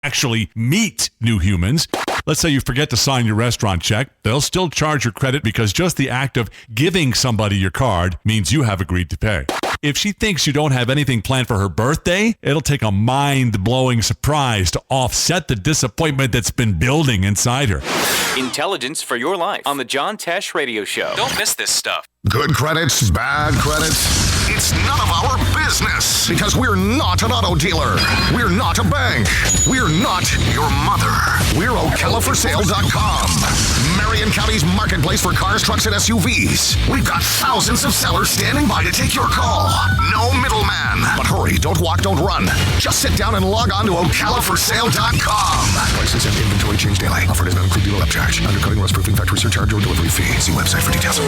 actually meet new humans. Let's say you forget to sign your restaurant check. They'll still charge your credit because just the act of giving somebody your card means you have agreed to pay. If she thinks you don't have anything planned for her birthday, it'll take a mind-blowing surprise to offset the disappointment that's been building inside her. Intelligence for your life on the John Tesh Radio Show. Don't miss this stuff. Good credits, bad credits. It's none of our business because we're not an auto dealer. We're not a bank. We're not your mother. We're OcalaForSale.com. Marion County's marketplace for cars, trucks, and SUVs. We've got thousands of sellers standing by to take your call. No middleman. But hurry, don't walk, don't run. Just sit down and log on to OcalaForSale.com. Prices and inventory change daily. Offer does not include dealer upcharge. Undercutting, rust proofing, factory surcharge, or delivery fee. See website for details.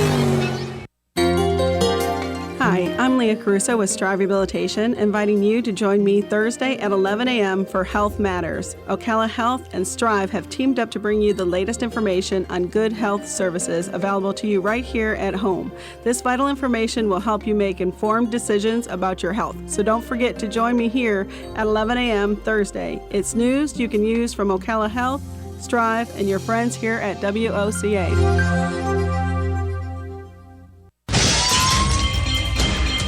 Hi, I'm Leah Caruso with Strive Rehabilitation, inviting you to join me Thursday at 11 a.m. for Health Matters. Ocala Health and Strive have teamed up to bring you the latest information on good health services available to you right here at home. This vital information will help you make informed decisions about your health. So don't forget to join me here at 11 a.m. Thursday. It's news you can use from Ocala Health, Strive, and your friends here at WOCA.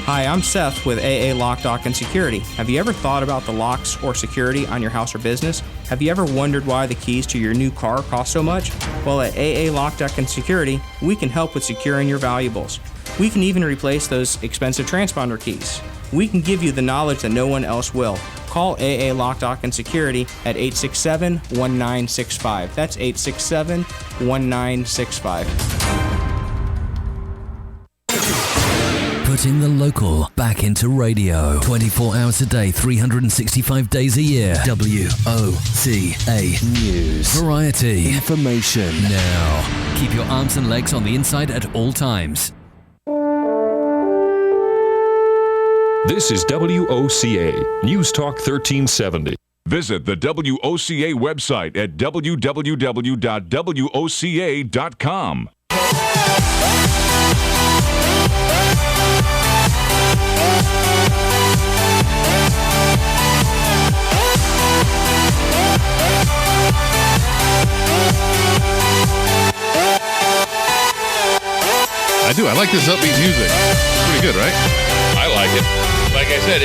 Hi, I'm Seth with AA Lock, Dock, and Security. Have you ever thought about the locks or security on your house or business? Have you ever wondered why the keys to your new car cost so much? Well, at AA Lock, Dock, and Security, we can help with securing your valuables. We can even replace those expensive transponder keys. We can give you the knowledge that no one else will. Call AA Lock, Dock, and Security at 867-1965. That's 867-1965. Putting the local back into radio. 24 hours a day, 365 days a year. WOCA News. Variety. Information. Now. Keep your arms and legs on the inside at all times. This is WOCA, News Talk 1370. Visit the WOCA website at www.woca.com. I do. I like this upbeat music. It's pretty good, right? I like it. Like I said,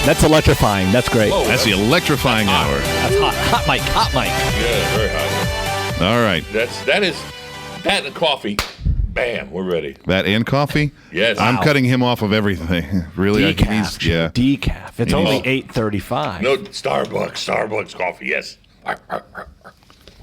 that's electrifying. That's great. Whoa, that's the electrifying hour. That's hot. Hot mic. Hot mic. Yeah, very hot. All right. That and coffee. Bam, we're ready. That and coffee? Yes. I'm cutting him off of everything. Really? Decaf. Yeah. Decaf. It's only $8.35. No, Starbucks coffee, yes. Got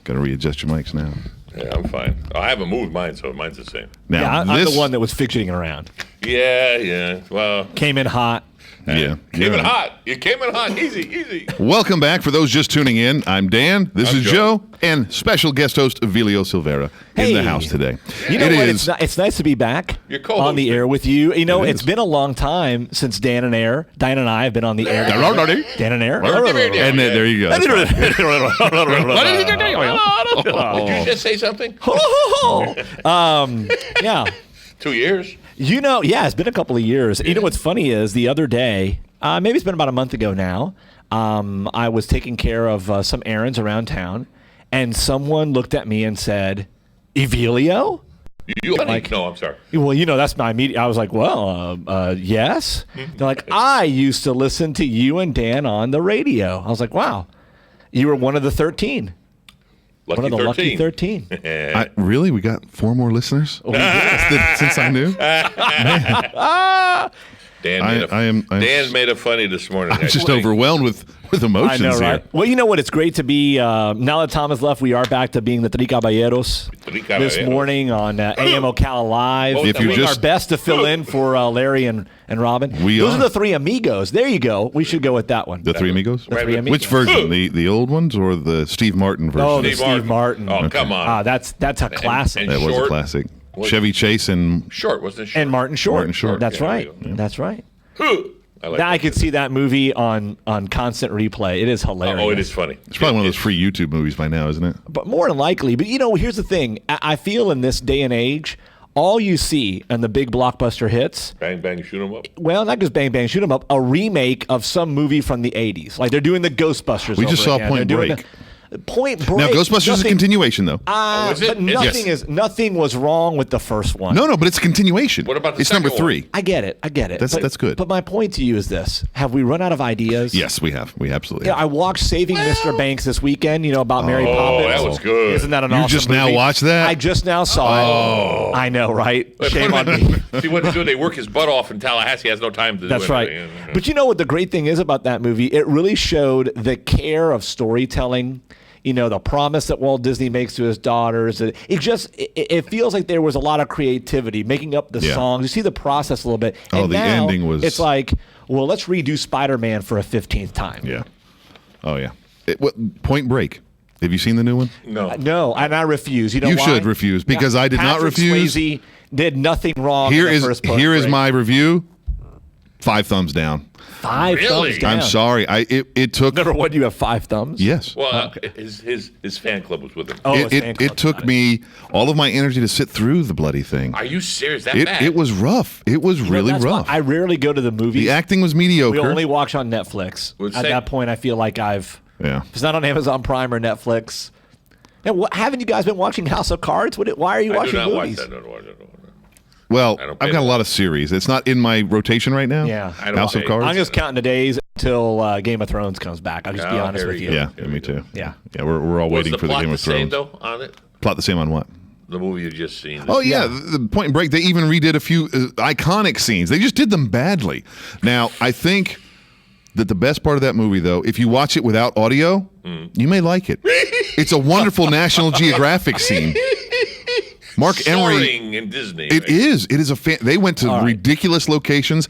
to readjust your mics now. Yeah, I'm fine. I haven't moved mine, so mine's the same. Now, I'm the one that was fidgeting around. Yeah. Well, came in hot. Yeah. Came in hot. You came in hot. Easy. Welcome back. For those just tuning in, I'm Dan. This is Joe. And special guest host Vilio Silvera in the house today. You know what? It's nice to be back on the air with you. You know, it's been a long time since Dan and I have been on the air. Dan and Air. And there you go. Did you just say something? Yeah. 2 years? You know, yeah, it's been a couple of years. You know what's funny is the other day, maybe it's been about a month ago now, I was taking care of some errands around town, and someone looked at me and said, Evilio? No, I'm sorry. Well, you know, that's my immediate. I was like, well, yes. They're like, I used to listen to you and Dan on the radio. I was like, wow, you were one of the 13. Lucky one of the 13. Lucky 13. Really? We got 4 more listeners? Since I knew? Dan made a funny this morning. I'm just overwhelmed with emotions I know, right? here. Well, you know what? It's great to be, now that Tom has left, we are back to being the Three Caballeros this morning on AM Ocala Live. If you're doing our best to fill in for Larry and Robin. Those are the Three Amigos. There you go. We should go with that one. The Three Amigos? The Three Amigos. Which version? The old ones or the Steve Martin version? Oh, the Steve Martin. Oh, come on. That's a classic. That was a classic. Chevy Chase and... Short, wasn't it Short? And Martin Short. Martin Short. That's right. That's right. I I could see that movie on constant replay. It is hilarious. Oh, it is funny. It's probably one of those free YouTube movies by now, isn't it? But more than likely. But, you know, here's the thing. I feel in this day and age, all you see in the big blockbuster hits, Bang, bang, shoot 'em up. well, not just Bang Bang Shoot 'em Up, a remake of some movie from the 80s. Like they're doing the Ghostbusters. We just over saw again. Point They're doing Break. Point Break. Now, Ghostbusters is a continuation, though. is it? But nothing was wrong with the first one. No, but it's a continuation. What about the It's number second one? 3. I get it. That's good. But my point to you is this: have we run out of ideas? Yes, we have. We absolutely Yeah, have. I watched Saving Mr. Banks this weekend. About Mary Poppins. that was good. Isn't that an You awesome just now movie? watched that? I just now saw it. I know, right? Shame on me. See what they do? They work his butt off in Tallahassee. He has no time to do That's right. anything. But you know what the great thing is about that movie? It really showed the care of storytelling. The promise that Walt Disney makes to his daughters. It feels like there was a lot of creativity making up the songs. You see the process a little bit. Oh, And the now ending was- It's like, well, let's redo Spider-Man for a 15th time. Yeah. Oh, yeah. Point Break. Have you seen the new one? No. No, and I refuse. You know You why? should refuse, because I did not Patrick refuse. Swayze did nothing wrong. Here in the is first Point here is Break. my review. 5 thumbs down. 5 Really? thumbs down. I'm sorry. It took. Number one, you have 5 thumbs. Yes. Well, his fan club was with him. Oh, his fan it club, took got it. me all of my energy to sit through the bloody thing. Are you serious? That It bad? it was rough. It was really That's why rough. I rarely go to the movies. The acting was we mediocre. only watch on Netflix. Well, At say- that point, I feel like I've. Yeah. If it's not on Amazon Prime or Netflix. And haven't you guys been watching House of Cards? Why are you I do watching not movies? watch that. No. Well, I don't pay I've got a that. lot of series. It's not in my rotation right now. Yeah. I don't House of pay- Cards. I'm just counting the days until Game of Thrones comes back. I'll just be Oh, honest here with we you. go. yeah, Here me we go. too. Yeah. Yeah, we're all Was waiting the for the plot Game the of same Thrones. though on it? Plot the same on what? The movie you just seen. Oh yeah, the Point Break. They even redid a few iconic scenes. They just did them badly. Now I think that the best part of that movie, though, if you watch it without audio, you may like it. It's a wonderful National Geographic scene. Mark Emery. Soaring in Disney. It is. It is a fan. They went to All right. ridiculous locations.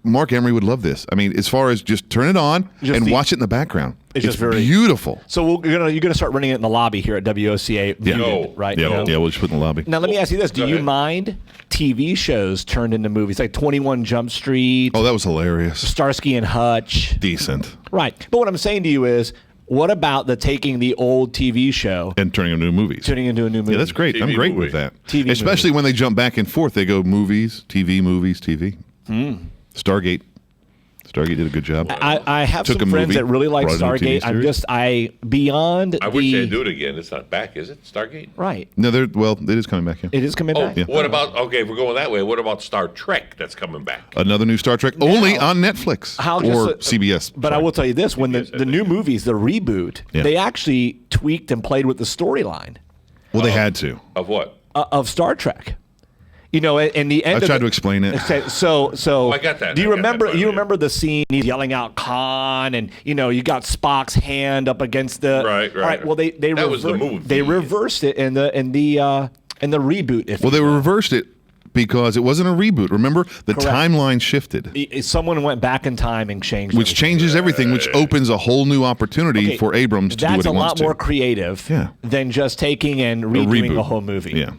Mark Emery would love this. I mean, as far as just turn it on Just and the- watch it in the background. It's just very- beautiful. So you're gonna start running it in the lobby here at WOCA, Yeah. No. right? Yeah, No? yeah. We'll just put it in the lobby. Now let me ask you this: do Go you ahead. mind TV shows turned into movies like 21 Jump Street, Oh, that was hilarious. Starsky and Hutch? Decent. Right. But what I'm saying to you is, what about the taking the old TV show, And turning into movies. turning into a new movie? Yeah, that's great. I'm TV great movie. with that. TV Especially when they jump back and forth. They go movies, TV, movies, TV. Stargate. Stargate did a good job. I have Took some a friends movie, that really like brought it into a TV Stargate. I'm series. just beyond I the wish they'd do it again. It's not back, is it? Stargate? right. No, it is coming back. Yeah. It is coming Oh, back. what about? Okay, if we're going that way, what about Star Trek? That's coming back. Another new Star Trek, only on Netflix or CBS. But I will tell you this: when CBS, the new movies, the reboot, Yeah. they actually tweaked and played with the storyline Well, they had to. Of what? of Star Trek. In the end, I of tried the- to explain it. Okay, so I got that. Do you I got remember? that, You yeah. remember the scene? He's yelling out "Khan," and you got Spock's hand up against the. Right. All right. Well, they That was the movie. They reversed it in the reboot. If Well, they reversed it because it wasn't a reboot. Remember, the Correct. timeline shifted, someone went back in time and changed, which changes everything, which opens a whole new opportunity Okay, for Abrams to do That's what he a wants lot to. more creative Yeah. than just taking and redoing reboot. the whole movie. Yeah.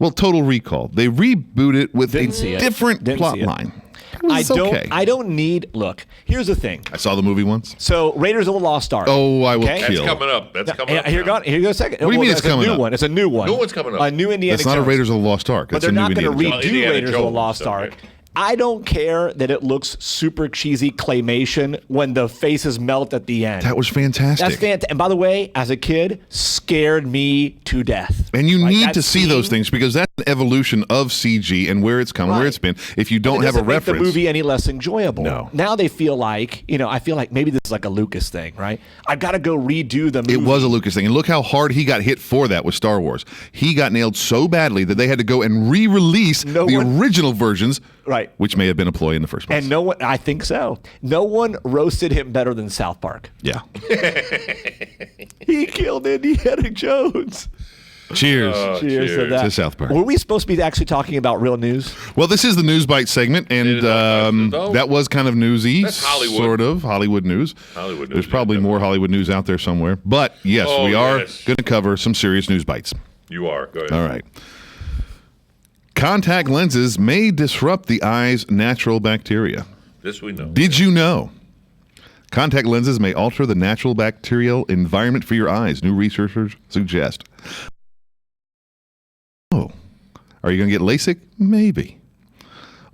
Well, Total Recall. They reboot it with Didn't a see it. different Didn't plot see it. line. It was okay. I don't need. Look, here's the thing. I saw the movie once. So Raiders of the Lost Ark. Oh, I will Okay? That's kill. coming up. That's coming up. Here now. you go a second. What do you mean Well, it's coming a new up? one. It's a new one. New one's coming up. A new Indiana That's not a Jones. Raiders of the Lost Ark. But That's they're a new not going to Indiana Jones. redo Indiana Raiders of the Jones, Lost okay. Ark. I don't care that it looks super cheesy claymation when the faces melt at the end. That was fantastic. That's fantastic. And by the way, as a kid, scared me to death. And you Like, need that to see scene- those things because that's an evolution of CG and where it's come, where Right. it's been. If you don't It have a doesn't make reference, the movie any less enjoyable. No. Now they feel like, I feel like maybe this is like a Lucas thing, right? I've got to go redo the movie. it was a Lucas thing. And look how hard he got hit for that with Star Wars. He got nailed so badly that they had to go and re-release No the one- original versions, Right. which may have been a ploy in the first place. And no one, I think so. No one roasted him better than South Park. yeah. He killed Indiana Jones. Cheers. Cheers to that. To South Park. Were we supposed to be actually talking about real news? Well, this is the News Bite segment, and It is not news, though. that was kind of newsy, That's Hollywood. sort of Hollywood news. Hollywood news, There's probably yeah, more Hollywood news out there somewhere, but yes, Oh, we are yes. going to cover some serious news bites. You are. Go ahead. All right. Contact lenses may disrupt the eye's natural bacteria. This we know. Did you know? Contact lenses may alter the natural bacterial environment for your eyes, new researchers suggest. Oh, Are you going to get LASIK? Maybe.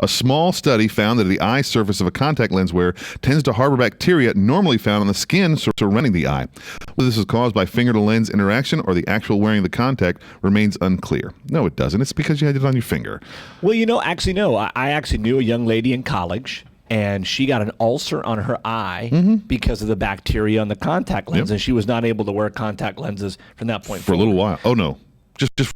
A small study found that the eye surface of a contact lens wearer tends to harbor bacteria normally found on the skin surrounding the eye. Whether this is caused by finger-to-lens interaction or the actual wearing of the contact remains unclear. No, it doesn't. It's because you had it on your finger. Well, no. I actually knew a young lady in college, and she got an ulcer on her eye because of the bacteria on the contact lens, and she was not able to wear contact lenses from that point forward. For a little while. Oh, no. Just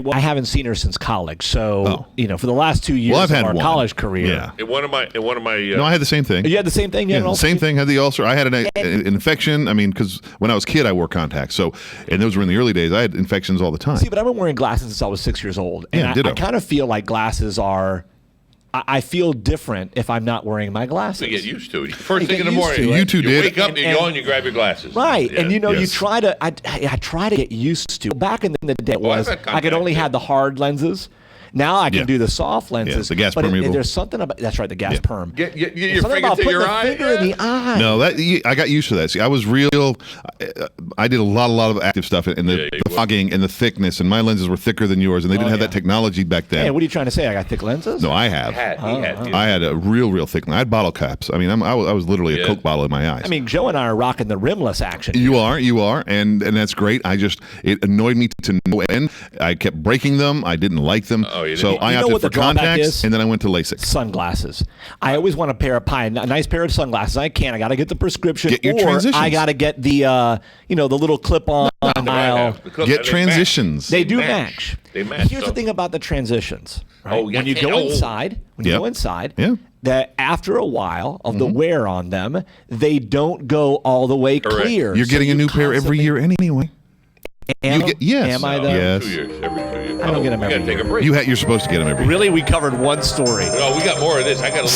Well, I haven't seen her since college, so for the last 2 years of our college career. Yeah. In one of my. No, I had the same thing. You had the same thing. Yeah, the same thing. Had the ulcer. I had an infection. I mean, because when I was a kid, I wore contacts. So, and those were in the early days. I had infections all the time. See, but I've been wearing glasses since I was 6 years old, and I kind of feel like glasses are. I feel different if I'm not wearing my glasses. You get used to it. First thing in the morning, you two did. Wake up, you go and you grab your glasses. Right, yeah. And you try to. I try to get used to. Back in the day, I could only have the hard lenses. Now I can do the soft lenses. The gas permeable. There's something about that's right, the gas perm. Get your finger to your eye. Finger in the eye. No, I got used to that. See, I was real. I did a lot of active stuff in the fogging and the thickness, and my lenses were thicker than yours, and they didn't have that technology back then. Hey, what are you trying to say? I got thick lenses? No, I have. I had a real thick one. I had bottle caps. I mean, I was literally a Coke bottle in my eyes. I mean, Joe and I are rocking the rimless action. You are, and that's great. It annoyed me to no end. I kept breaking them. I didn't like them. So I opted for contacts, and then I went to LASIK. Sunglasses. I always want a nice pair of sunglasses. I got to get the prescription. Get your transitions. I got to get the the little clip-on dial. Get transitions. They do match. They match. Here's the thing about the transitions. Right? When you go inside, that after a while of the wear on them, they don't go all the way clear. You're getting a new pair every year anyway. Yes. Am I though? Yes. 2 years, every 2 years. I don't get them every year. You got to take a break. You're supposed to get them every year. Really? We covered one story. No, we got more of this. I got a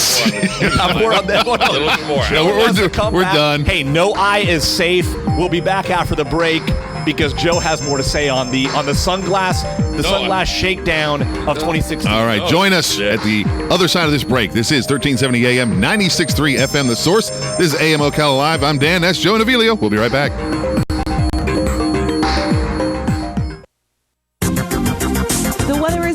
little more on this. More on that one. A little more. We're done. Hey, no eye is safe. We'll be back after the break because Joe has more to say on the sunglass shakedown of 2016. All right, join us at the other side of this break. This is 1370 AM, 96.3 FM, The Source. This is AM Ocala Live. I'm Dan. That's Joe Navilio. We'll be right back.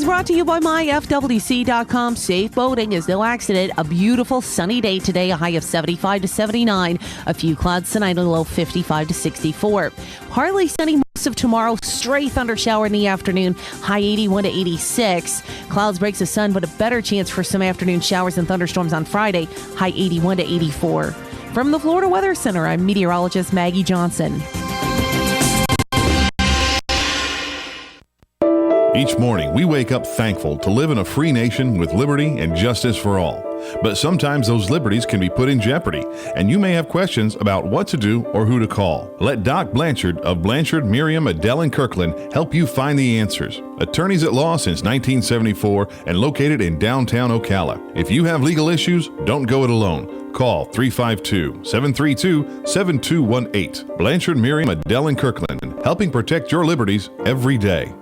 Brought to you by myfwc.com. Safe boating is no accident. A beautiful sunny day today, a high of 75 to 79. A few clouds tonight, a low 55 to 64. Partly sunny most of tomorrow. Stray thunder shower in the afternoon, high 81 to 86. Clouds, breaks of sun, but a better chance for some afternoon showers and thunderstorms on Friday, high 81 to 84. From the Florida Weather Center, I'm meteorologist Maggie Johnson. Each morning, we wake up thankful to live in a free nation with liberty and justice for all. But sometimes those liberties can be put in jeopardy, and you may have questions about what to do or who to call. Let Doc Blanchard of Blanchard, Miriam, Adele, and Kirkland help you find the answers. Attorneys at law since 1974 and located in downtown Ocala. If you have legal issues, don't go it alone. Call 352-732-7218. Blanchard, Miriam, Adele, and Kirkland, helping protect your liberties every day.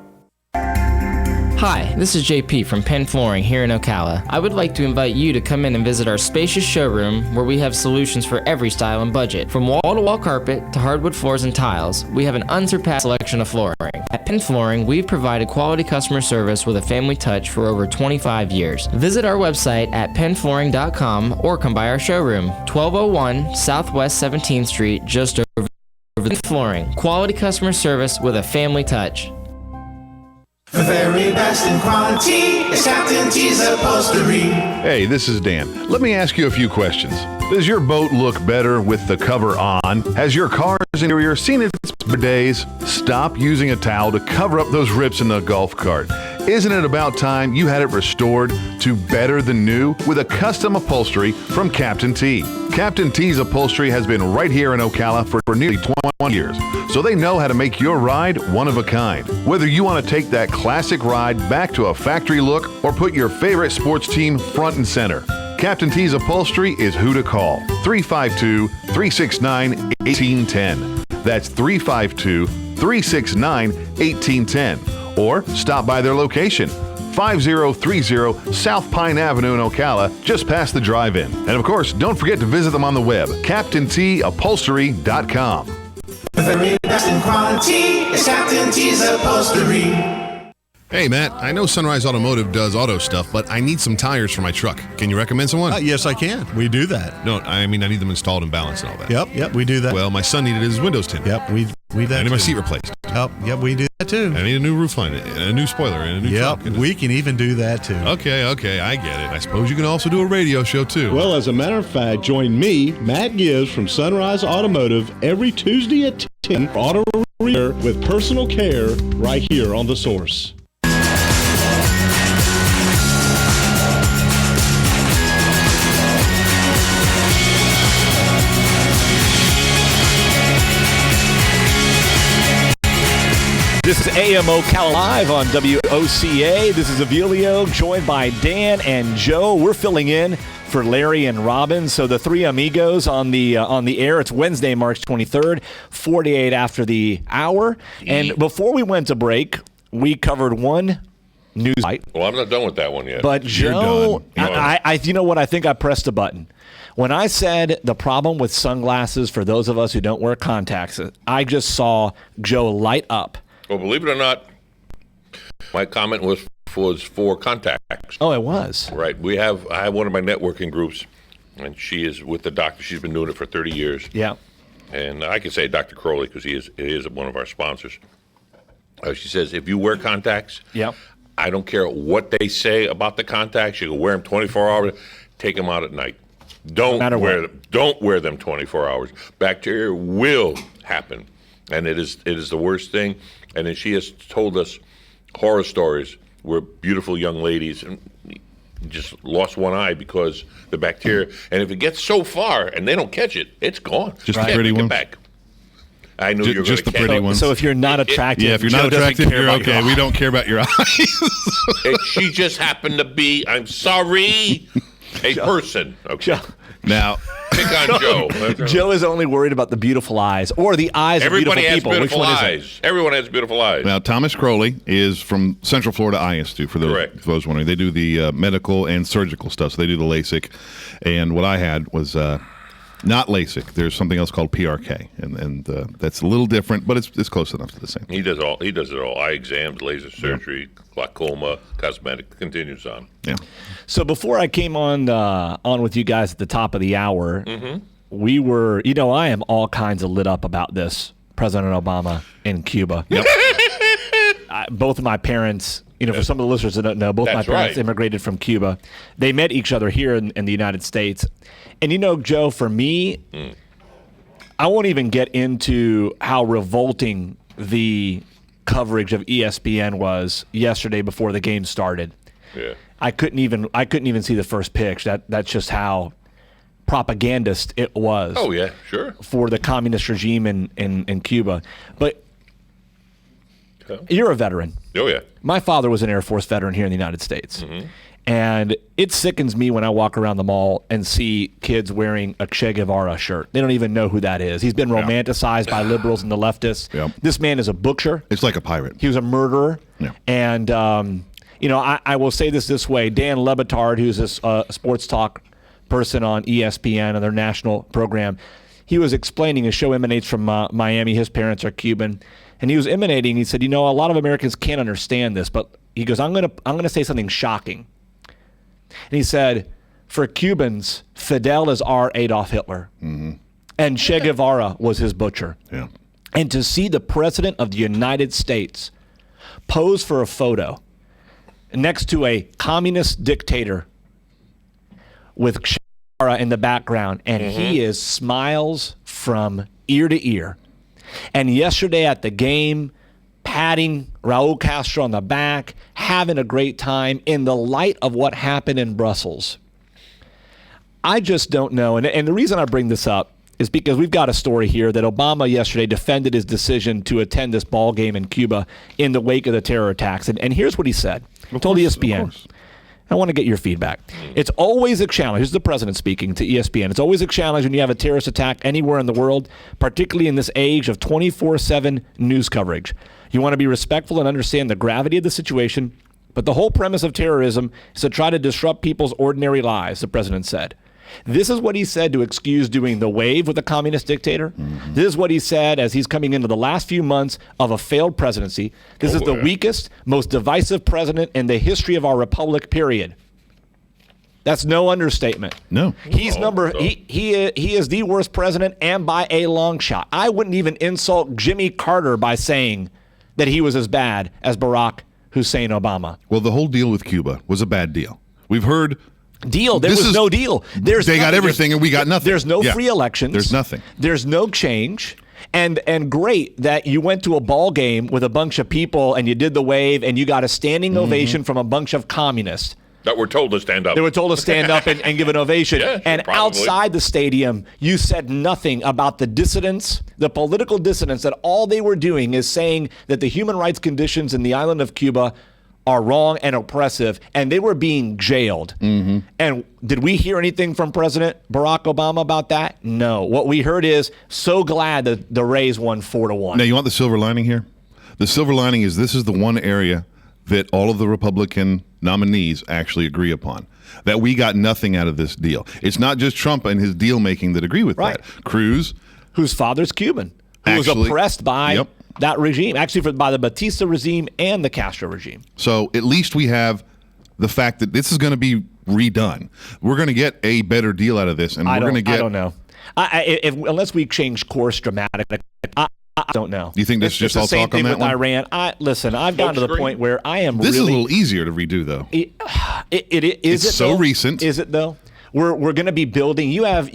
Hi, this is JP from Penn Flooring here in Ocala. I would like to invite you to come in and visit our spacious showroom where we have solutions for every style and budget. From wall-to-wall carpet to hardwood floors and tiles, we have an unsurpassed selection of flooring. At Penn Flooring, we've provided quality customer service with a family touch for over 25 years. Visit our website at pennflooring.com or come by our showroom, 1201 Southwest 17th Street, just over Penn Flooring. Quality customer service with a family touch. The very best in quality is Captain T's Upholstery. Hey, this is Dan. Let me ask you a few questions. Does your boat look better with the cover on? Has your car's interior seen its days? Stop using a towel to cover up those rips in the golf cart. Isn't it about time you had it restored to better than new with a custom upholstery from Captain T? Captain T's Upholstery has been right here in Ocala for nearly 21 years, so they know how to make your ride one of a kind. Whether you want to take that classic ride back to a factory look or put your favorite sports team front and center, Captain T's Upholstery is who to call. 352-369-1810. That's 352-369-1810. Or stop by their location, 5030 South Pine Avenue in Ocala, just past the drive-in. And of course, don't forget to visit them on the web, CaptainTUpholstery.com. The very best in quality is Captain T's Upholstery. Hey, Matt, I know Sunrise Automotive does auto stuff, but I need some tires for my truck. Can you recommend someone? Yes, I can. We do that. No, I mean, I need them installed and balanced and all that. Yep, we do that. Well, my son needed his windows tinted. Yep, we that I need my too. seat replaced. Yep, we do that too. I need a new roof line, and a new spoiler, and a new truck. Yep, we can even do that too. Okay, I get it. I suppose you can also do a radio show too. Well, as a matter of fact, join me, Matt Gibbs from Sunrise Automotive, every Tuesday at 10 for Auto Repair with personal care right here on The Source. This is AM Ocala Live on WOCA. This is Avilio, joined by Dan and Joe. We're filling in for Larry and Robin. So the three amigos on the air. It's Wednesday, March 23rd, 48 after the hour. And before we went to break, we covered one news site. Well, I'm not done with that one yet. But Joe, I you know what? I think I pressed a button. When I said the problem with sunglasses for those of us who don't wear contacts, I just saw Joe light up. Well, believe it or not, my comment was for contacts. Oh, it was. Right. I have one of my networking groups, and she is with the doctor. She's been doing it for 30 years. Yeah. And I can say Dr. Crowley because he is one of our sponsors. She says, if you wear contacts, I don't care what they say about the contacts. You can wear them 24 hours. Take them out at night. Don't wear them. Don't wear them 24 hours. Bacteria will happen, and it is the worst thing. And then she has told us horror stories where beautiful young ladies just lost one eye because the bacteria. And if it gets so far and they don't catch it, it's gone. Just the pretty ones. Back. I knew you were just going the to pretty ones. So if you're not attractive, if you're not attractive, you're okay. We don't care about your eyes. She just happened to be, I'm sorry, a person. Okay. Now, pick on Joe. Joe is only worried about the beautiful eyes or the eyes of beautiful people. Everybody has beautiful Which one eyes. is it? Everyone has beautiful eyes. Now, Thomas Crowley is from Central Florida Eye Institute, for those wondering. They do the medical and surgical stuff, so they do the LASIK. And what I had was not LASIK. There's something else called PRK, and that's a little different, but it's close enough to the same. He does it all. Eye exams, laser surgery, glaucoma, cosmetic, continues on. Yeah. So before I came on with you guys at the top of the hour, we were, I am all kinds of lit up about this, President Obama in Cuba. Yep. Both of my parents, for some of the listeners that don't know, both my parents immigrated from Cuba. They met each other here in the United States. And Joe, for me, I won't even get into how revolting the coverage of ESPN was yesterday before the game started. Yeah. I couldn't even see the first pitch. That's just how propagandist it was. Oh yeah, sure. For the communist regime in Cuba. But you're a veteran. Oh yeah. My father was an Air Force veteran here in the United States. And it sickens me when I walk around the mall and see kids wearing a Che Guevara shirt. They don't even know who that is. He's been romanticized by liberals and the leftists. Yeah. This man is a butcher. It's like a pirate. He was a murderer. Yeah. And, I will say this way. Dan Le Batard, who's a sports talk person on ESPN and their national program, he was explaining, his show emanates from Miami. His parents are Cuban. And he was emanating. He said, a lot of Americans can't understand this, but he goes, I'm gonna say something shocking. And he said, for Cubans, Fidel is our Adolf Hitler. And Che Guevara was his butcher. Yeah. And to see the President of the United States pose for a photo next to a communist dictator with Che Guevara in the background, and he is smiles from ear to ear. And yesterday at the game, patting Raul Castro on the back, having a great time in the light of what happened in Brussels. I just don't know. And the reason I bring this up is because we've got a story here that Obama yesterday defended his decision to attend this ball game in Cuba in the wake of the terror attacks. And here's what he said. He told ESPN. I want to get your feedback. It's always a challenge. This is the president speaking to ESPN. It's always a challenge when you have a terrorist attack anywhere in the world, particularly in this age of 24/7 news coverage. You want to be respectful and understand the gravity of the situation, but the whole premise of terrorism is to try to disrupt people's ordinary lives, the president said. This is what he said to excuse doing the wave with a communist dictator. This is what he said as he's coming into the last few months of a failed presidency. This is the weakest, most divisive president in the history of our republic, period. That's no understatement. No. He's he is the worst president, and by a long shot. I wouldn't even insult Jimmy Carter by saying that he was as bad as Barack Hussein Obama. Well, the whole deal with Cuba was a bad deal. We've heard There was no deal. They got everything and we got nothing. There's no free elections. There's nothing. There's no change. And great that you went to a ball game with a bunch of people and you did the wave and you got a standing ovation from a bunch of communists. That were told to stand up. They were told to stand up and give an ovation. Yeah, and probably. outside the stadium, you said nothing about the dissidents, the political dissidents, that all they were doing is saying that the human rights conditions in the island of Cuba are wrong and oppressive, and they were being jailed. And did we hear anything from President Barack Obama about that? No. What we heard is, so glad that the Rays won 4-1. Now, you want the silver lining here? The silver lining is this is the one area that all of the Republican nominees actually agree upon, that we got nothing out of this deal. It's not just Trump and his deal making that agree with that. Cruz, whose father's Cuban, who was oppressed by that regime, actually by the Batista regime and the Castro regime. So at least we have the fact that this is going to be redone. We're going to get a better deal out of this, and we're going to get. I don't know. Unless we change course dramatically, I don't know. You think this is just all talk on that one? Iran. Listen, I've gotten to the point where I am. This is a little easier to redo, though. It's so recent. Is it though? We're going to be building. You have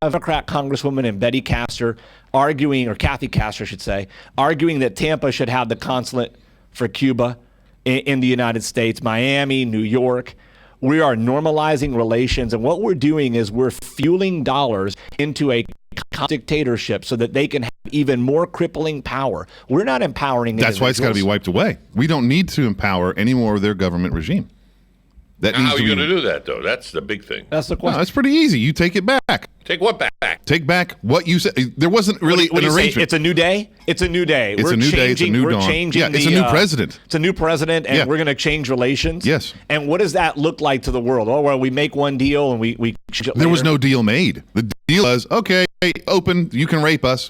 Democrat Congresswoman and Betty Castor arguing, or Kathy Castor, I should say, arguing that Tampa should have the consulate for Cuba in the United States, Miami, New York. We are normalizing relations, and what we're doing is we're fueling dollars into a dictatorship so that they can have even more crippling power. We're not empowering. That's why it's got to be wiped away. We don't need to empower any more of their government regime. How are you going to do that, though? That's the big thing. That's the question. No, that's pretty easy. You take it back. Take what back? Take back what you said. There wasn't really an arrangement. It's a new day. It's a new day. It's a new day. It's a new dawn. Changing it's a new president. It's a new president, and we're going to change relations. Yes. And what does that look like to the world? Oh, well, we make one deal and we There was no deal made. The deal was, okay, open, you can rape us.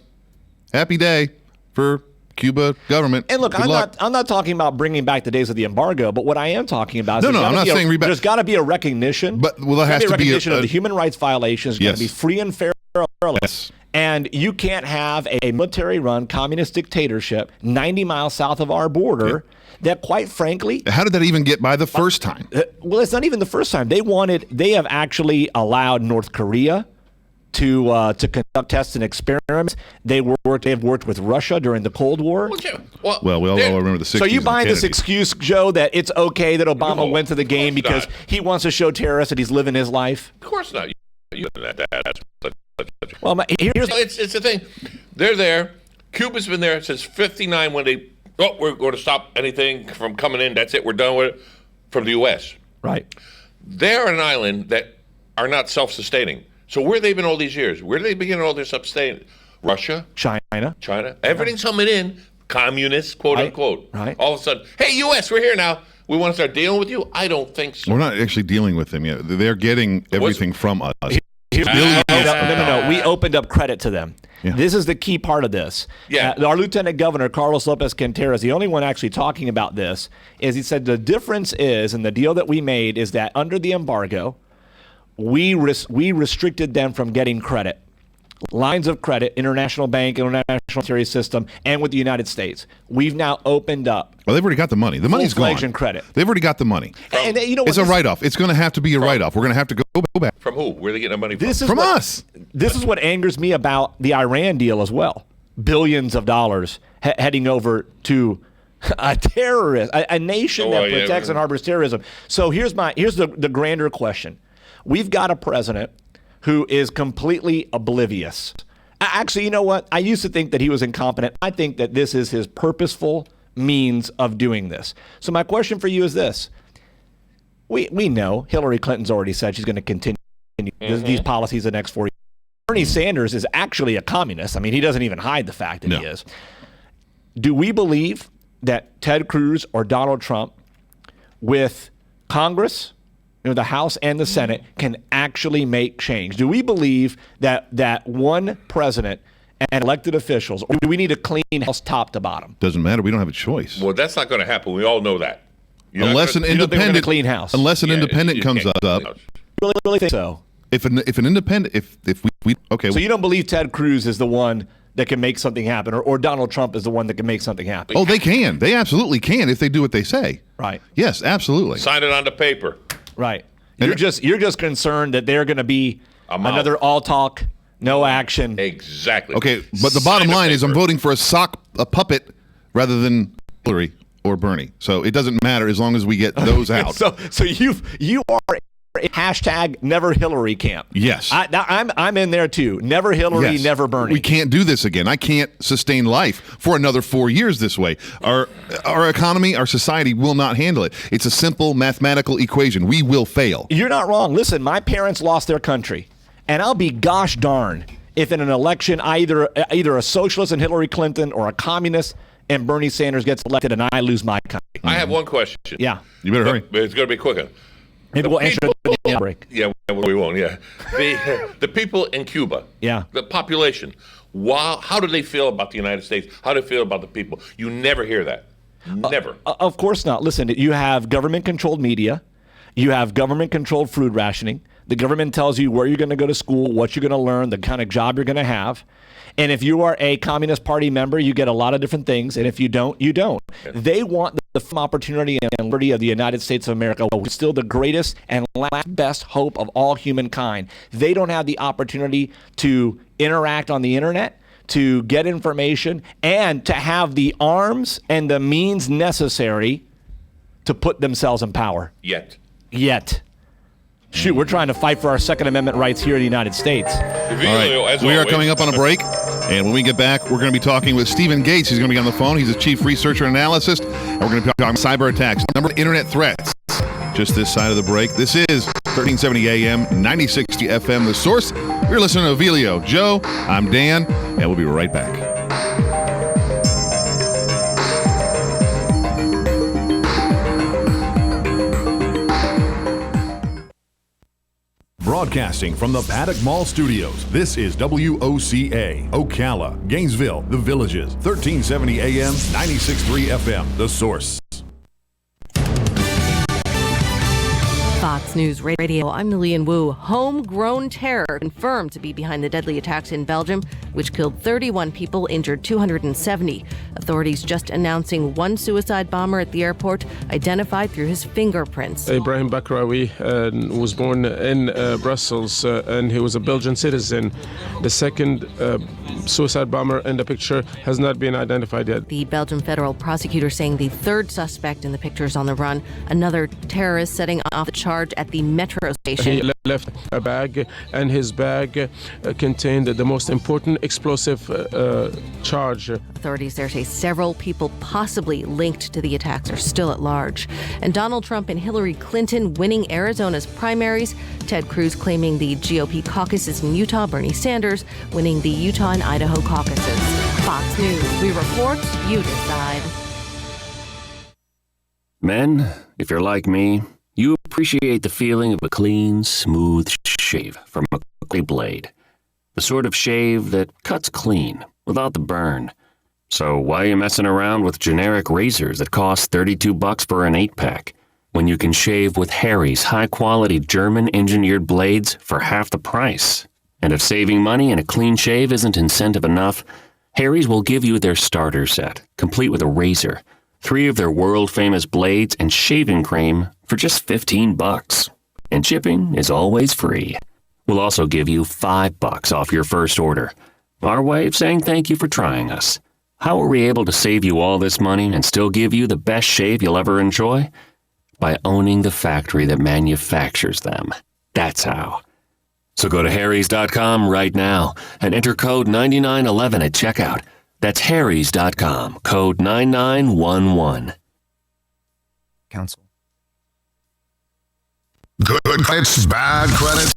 Happy day for Cuba government. And look, Good luck. I'm not talking about bringing back the days of the embargo, but what I am talking about is I'm not saying there's got to be a recognition. But there has to be a recognition of the human rights violations. Got to be free and fair. Yes. And you can't have a military-run communist dictatorship 90 miles south of our border that, quite frankly... How did that even get by the first time? Well, it's not even the first time. They have actually allowed North Korea to conduct tests and experiments. They have worked with Russia during the Cold War. Well, we all remember the 60s. So you buying this excuse, Joe, that it's okay that Obama went to the game because he wants to show terrorists that he's living his life? Of course not. Well, it's the thing. They're there. Cuba's been there since '59 when we're going to stop anything from coming in. That's it. We're done with it from the U.S. Right. They're an island that are not self-sustaining. So where have they been all these years? Where do they begin all this sustaining? Russia? China. Everything's coming in. Communists, quote unquote. Right. All of a sudden, hey, U.S., we're here now. We want to start dealing with you? I don't think so. We're not actually dealing with them yet. They're getting everything from us. No. We opened up credit to them. Yeah. This is the key part of this. Yeah. Our Lieutenant Governor, Carlos Lopez Quintero, is the only one actually talking about this, is he said the difference is, and the deal that we made is that under the embargo, we restricted them from getting credit. Lines of credit, international bank, international monetary system, and with the United States. We've now opened up. Well, they've already got the money. The money's gone. Full-fledged credit. They've already got the money. And you know what, it's a write-off. It's going to have to be a write-off. We're going to have to go back. From who? Where are they getting the money from? From us. This is what angers me about the Iran deal as well. Billions of dollars heading over to a terrorist, a nation that protects and harbors terrorism. So here's the grander question. We've got a president who is completely oblivious. Actually, you know what? I used to think that he was incompetent. I think that this is his purposeful means of doing this. So my question for you is this. We know Hillary Clinton's already said she's going to continue these policies the next 4 years. Bernie Sanders is actually a communist. I mean, he doesn't even hide the fact that he is. Do we believe that Ted Cruz or Donald Trump, with Congress, the House and the Senate, can actually make change? Do we believe that one president and elected officials, or do we need a clean house top to bottom? Doesn't matter. We don't have a choice. Well, that's not going to happen. We all know that. Unless an independent clean house. Unless an independent comes up. Really think so? If an independent, if we okay. So you don't believe Ted Cruz is the one that can make something happen, or Donald Trump is the one that can make something happen? Oh, they can. They absolutely can if they do what they say. Right. Yes, absolutely. Sign it on the paper. Right. You're just concerned that they're going to be another all talk, no action. Exactly. Okay, but the bottom line is I'm voting for a puppet rather than Hillary or Bernie. So it doesn't matter as long as we get those out. So you are a hashtag Never Hillary camp. Yes. I'm in there too. Never Hillary, Yes. never Bernie. We can't do this again. I can't sustain life for another 4 years this way. Our economy, our society will not handle it. It's a simple mathematical equation. We will fail. You're not wrong. Listen, my parents lost their country, and I'll be gosh darn if in an election either a socialist and Hillary Clinton or a communist and Bernie Sanders gets elected and I lose my country. I have one question. Yeah. You better hurry. But it's going to be quicker. Maybe we'll answer it at the break. Yeah, we won't. Yeah, the people in Cuba. Yeah. The population. How do they feel about the United States? How do they feel about the people? You never hear that. Never. Of course not. Listen, you have government-controlled media. You have government-controlled food rationing. The government tells you where you're going to go to school, what you're going to learn, the kind of job you're going to have. And if you are a Communist Party member, you get a lot of different things. And if you don't, you don't. Yeah. They want the opportunity and liberty of the United States of America, which is still the greatest and last best hope of all humankind. They don't have the opportunity to interact on the internet, to get information, and to have the arms and the means necessary to put themselves in power. Yet. Shoot, we're trying to fight for our Second Amendment rights here in the United States. All right, we are coming up on a break, and when we get back, we're going to be talking with Stephen Gates. He's going to be on the phone. He's a chief researcher and analyst, and we're going to be talking cyber attacks, number of internet threats. Just this side of the break. This is 1370 AM, 9060 FM, The Source. We're listening to Avilio. Joe, I'm Dan, and we'll be right back. Broadcasting from the Paddock Mall Studios, this is WOCA, Ocala, Gainesville, The Villages, 1370 AM, 96.3 FM, The Source. Fox News Radio, I'm Lillian Wu. Homegrown terror confirmed to be behind the deadly attacks in Belgium, which killed 31 people, injured 270. Authorities just announcing one suicide bomber at the airport identified through his fingerprints. Ibrahim Bakrawi was born in Brussels, and he was a Belgian citizen. The second suicide bomber in the picture has not been identified yet. The Belgian federal prosecutor saying the third suspect in the pictures on the run, another terrorist setting off the charge at the metro station. He left a bag, and his bag contained the most important explosive charge. Authorities there say several people possibly linked to the attacks are still at large. And Donald Trump and Hillary Clinton winning Arizona's primaries. Ted Cruz claiming the GOP caucuses in Utah. Bernie Sanders winning the Utah and Idaho caucuses. Fox News, we report, you decide. Men, if you're like me, you appreciate the feeling of a clean, smooth shave from a clay blade. The sort of shave that cuts clean, without the burn. So why are you messing around with generic razors that cost $32 for an 8-pack, when you can shave with Harry's high-quality German-engineered blades for half the price? And if saving money and a clean shave isn't incentive enough, Harry's will give you their starter set, complete with a razor, 3 of their world-famous blades, and shaving cream for just $15. And shipping is always free. We'll also give you $5 off your first order. Our way of saying thank you for trying us. How are we able to save you all this money and still give you the best shave you'll ever enjoy? By owning the factory that manufactures them. That's how. So go to harrys.com right now and enter code 9911 at checkout. That's harrys.com, code 9911. Council. Good credits, bad credits.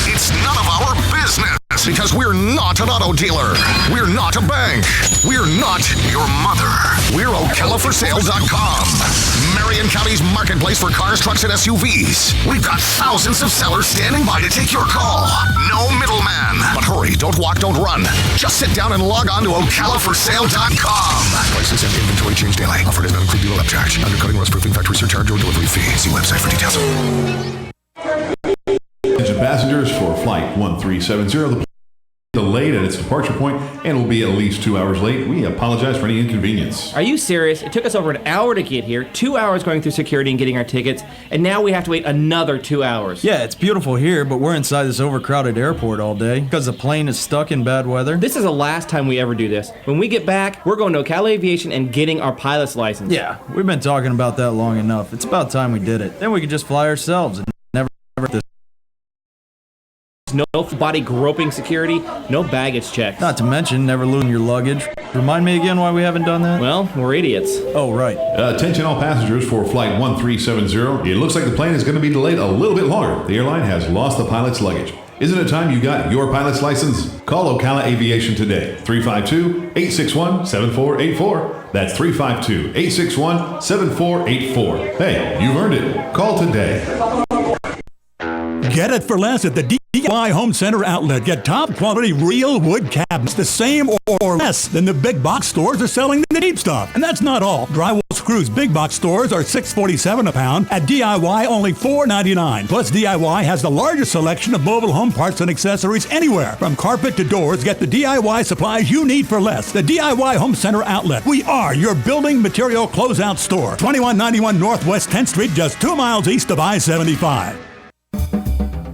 It's none of our business. Because we're not an auto dealer. We're not a bank. We're not your mother. We're OcalaForSale.com. Marion County's marketplace for cars, trucks, and SUVs. We've got thousands of sellers standing by to take your call. No middleman. But hurry, don't walk, don't run. Just sit down and log on to OcalaForSale.com. Prices and inventory change daily. Offer does not include dealer upcharge. Undercutting, rust-proofing, factory surcharge, or delivery fee. See website for details. Attention passengers for flight 1370. The delayed at its departure point and will be at least 2 hours late. We apologize for any inconvenience. Are you serious? It took us over an hour to get here, 2 hours going through security and getting our tickets, and now we have to wait another 2 hours. Yeah, it's beautiful here, but we're inside this overcrowded airport all day because the plane is stuck in bad weather. This is the last time we ever do this. When we get back, we're going to Ocala Aviation and getting our pilot's license. Yeah, we've been talking about that long enough. It's about time we did it. Then we could just fly ourselves and never this. No body groping security, no baggage checks. Not to mention never losing your luggage. Remind me again why we haven't done that? Well, we're idiots. Oh, right. Attention all passengers for flight 1370. It looks like the plane is going to be delayed a little bit longer. The airline has lost the pilot's luggage. Isn't it time you got your pilot's license? Call Ocala Aviation today. 352-861-7484. That's 352-861-7484. Hey, you've earned it. Call today. Get it for less at the DIY Home Center outlet. Get top quality real wood cabinets the same or less than the big box stores are selling the cheap stuff. And that's not all. Drywall screws big box stores are $6.47 a pound. At DIY only $4.99. Plus DIY has the largest selection of mobile home parts and accessories anywhere. From carpet to doors, get the DIY supplies you need for less. The DIY Home Center outlet. We are your building material closeout store. 2191 Northwest 10th Street, just 2 miles east of I-75.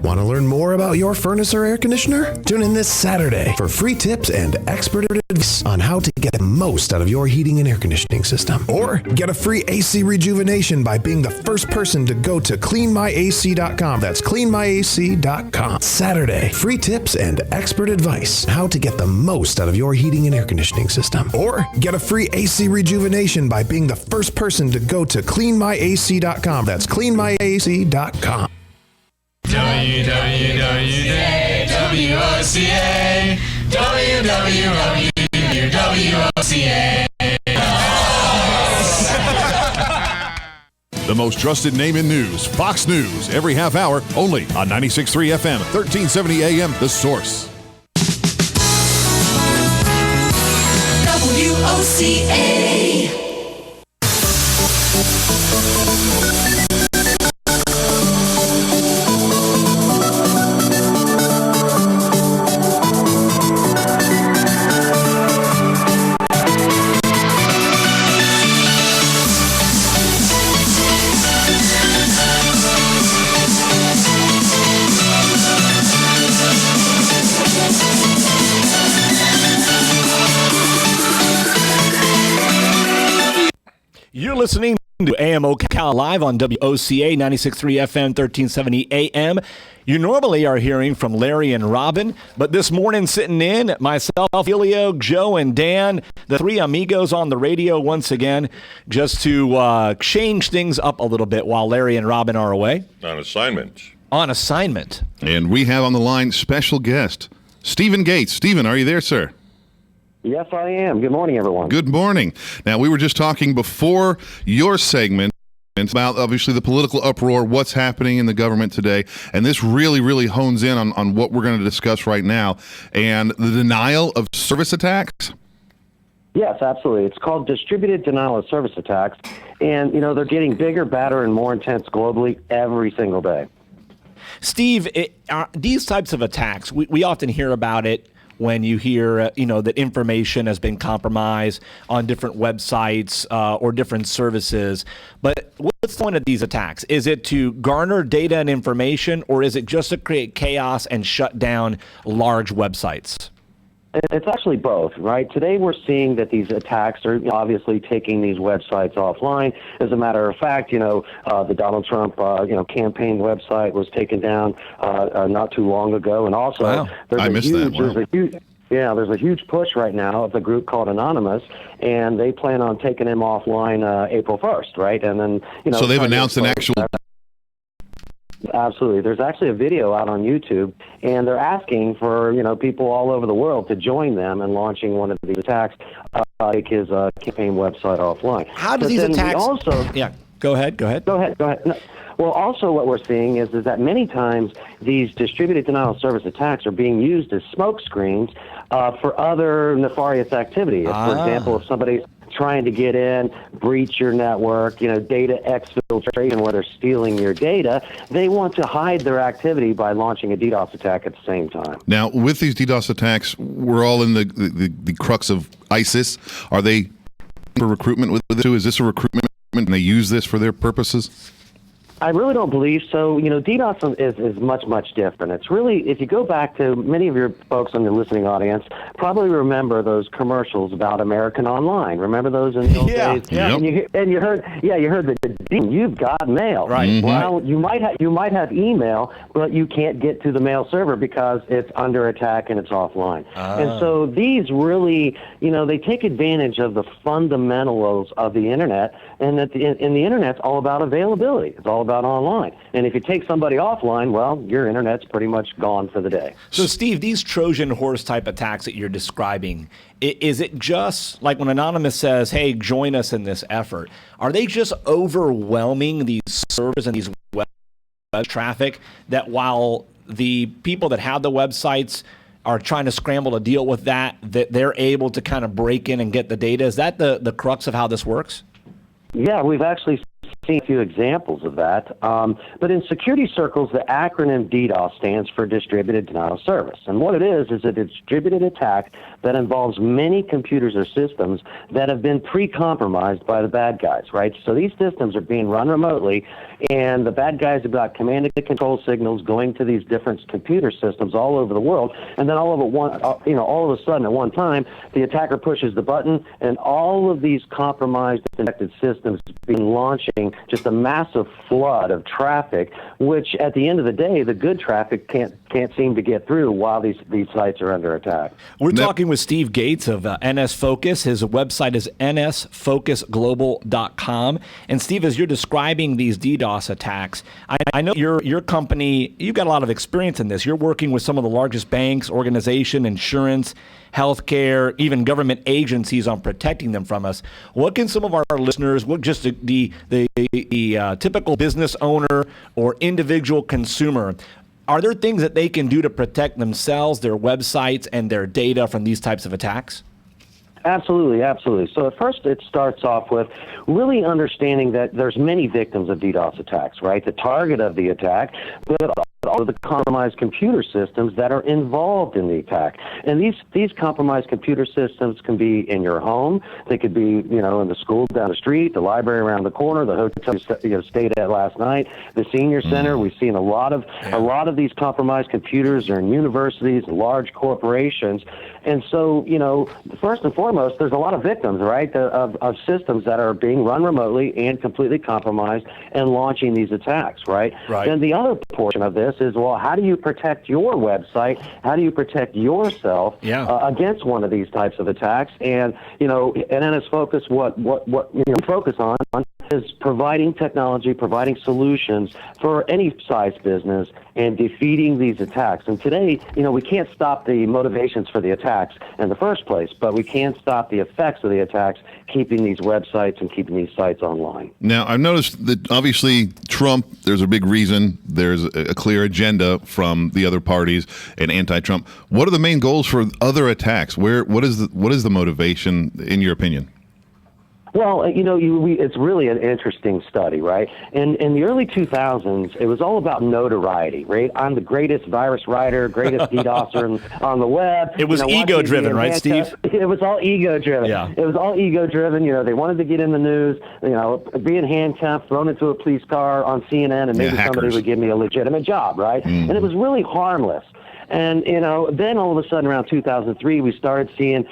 Want to learn more about your furnace or air conditioner? Tune in this Saturday for free tips and expert advice on how to get the most out of your heating and air conditioning system. Or get a free AC rejuvenation by being the first person to go to cleanmyac.com. That's cleanmyac.com. Saturday, free tips and expert advice how to get the most out of your heating and air conditioning system. Or get a free AC rejuvenation by being the first person to go to cleanmyac.com. That's cleanmyac.com. WWOCA, WWOCA. The most trusted name in news, Fox News, every half hour, only on 96.3 FM, 1370 AM, The Source. WOCA. You're listening to AM Ocala Live on WOCA 96.3 FM, 1370 AM. You normally are hearing from Larry and Robin, but this morning sitting in, myself, Elio, Joe, and Dan, the three amigos on the radio once again, just to change things up a little bit while Larry and Robin are away. On assignment. On assignment. And we have on the line special guest, Stephen Gates. Stephen, are you there, sir? Yes, I am. Good morning, everyone. Good morning. Now, we were just talking before your segment about, obviously, the political uproar, what's happening in the government today, and this really, really hones in on what we're going to discuss right now, and the denial of service attacks. Yes, absolutely. It's called distributed denial of service attacks, and, they're getting bigger, badder, and more intense globally every single day. Steve, these types of attacks, we often hear about it when you hear, that information has been compromised on different websites or different services. But what's the point of these attacks? Is it to garner data and information, or is it just to create chaos and shut down large websites? It's actually both, right? Today we're seeing that these attacks are obviously taking these websites offline. As a matter of fact, the Donald Trump, campaign website was taken down not too long ago. And also, wow. There's a huge push right now of a group called Anonymous, and they plan on taking him offline April 1st, right? And then, so they've announced an actual... absolutely. There's actually a video out on YouTube, and they're asking for people all over the world to join them in launching one of these attacks, take his campaign website offline. How do these attacks? Yeah, go ahead. Go ahead. No. Well, also what we're seeing is that many times these distributed denial of service attacks are being used as smoke screens for other nefarious activity. For example, if somebody's trying to get in, breach your network, data exfiltration, where they're stealing your data, they want to hide their activity by launching a DDoS attack at the same time. Now, with these DDoS attacks, we're all in the crux of ISIS. Are they for recruitment with it too? Is this a recruitment and they use this for their purposes? I really don't believe so. DDoS is much, much different. It's really, if you go back to many of your folks on the listening audience, probably remember those commercials about American Online. Remember those in the old days? Yeah. And you heard the you've got mail. Right. Mm-hmm. Well, you might have email, but you can't get to the mail server because it's under attack and it's offline. And so these really, they take advantage of the fundamentals of the internet, and that the internet's all about availability. It's all about online. And if you take somebody offline, well, your internet's pretty much gone for the day. So, Steve, these Trojan horse type attacks that you're describing, is it just like when Anonymous says, hey, join us in this effort, are they just overwhelming these servers and these web traffic that while the people that have the websites are trying to scramble to deal with that they're able to kind of break in and get the data? Is that the crux of how this works? Yeah, we've actually seen a few examples of that. But in security circles, the acronym DDoS stands for Distributed Denial of Service. And what it is a distributed attack that involves many computers or systems that have been pre-compromised by the bad guys, right? So these systems are being run remotely, and the bad guys have got command and control signals going to these different computer systems all over the world, and then all of a sudden at one time, the attacker pushes the button, and all of these compromised infected systems begin launching just a massive flood of traffic, which at the end of the day, the good traffic can't seem to get through while these sites are under attack. We're talking with Steve Gates of NS Focus. His website is nsfocusglobal.com. And Steve, as you're describing these DDoS attacks, I know your company, you've got a lot of experience in this. You're working with some of the largest banks, organization, insurance, healthcare, even government agencies on protecting them from us. What can some of our listeners, what just the typical business owner or individual consumer, are there things that they can do to protect themselves, their websites, and their data from these types of attacks? Absolutely. So at first it starts off with really understanding that there's many victims of DDoS attacks, right? The target of the attack, but all of the compromised computer systems that are involved in the attack. And these compromised computer systems can be in your home. They could be, in the school down the street, the library around the corner, the hotel you stayed at last night, the senior center. We've seen a lot of these compromised computers are in universities, large corporations. And so, first and foremost, there's a lot of victims, right, of systems that are being run remotely and completely compromised and launching these attacks, right? And the other portion of this is, well, how do you protect your website? How do you protect yourself against one of these types of attacks? And, at NS Focus, what focus on is providing technology, providing solutions for any size business and defeating these attacks. And today, we can't stop the motivations for the attacks in the first place, but we can stop the effects of the attacks, keeping these websites and keeping these sites online. Now, I've noticed that obviously Trump, there's a big reason, there's a clear agenda from the other parties and anti-Trump. What are the main goals for other attacks? What is the motivation, in your opinion? Well, it's really an interesting study, right? In the early 2000s, it was all about notoriety, right? I'm the greatest virus writer, greatest DDoSer on the web. It was ego-driven, right, Steve? It was all ego-driven. Yeah. It was all ego-driven. They wanted to get in the news, being handcuffed, thrown into a police car on CNN, and maybe somebody would give me a legitimate job, right? And it was really harmless. And, then all of a sudden around 2003, we started seeing,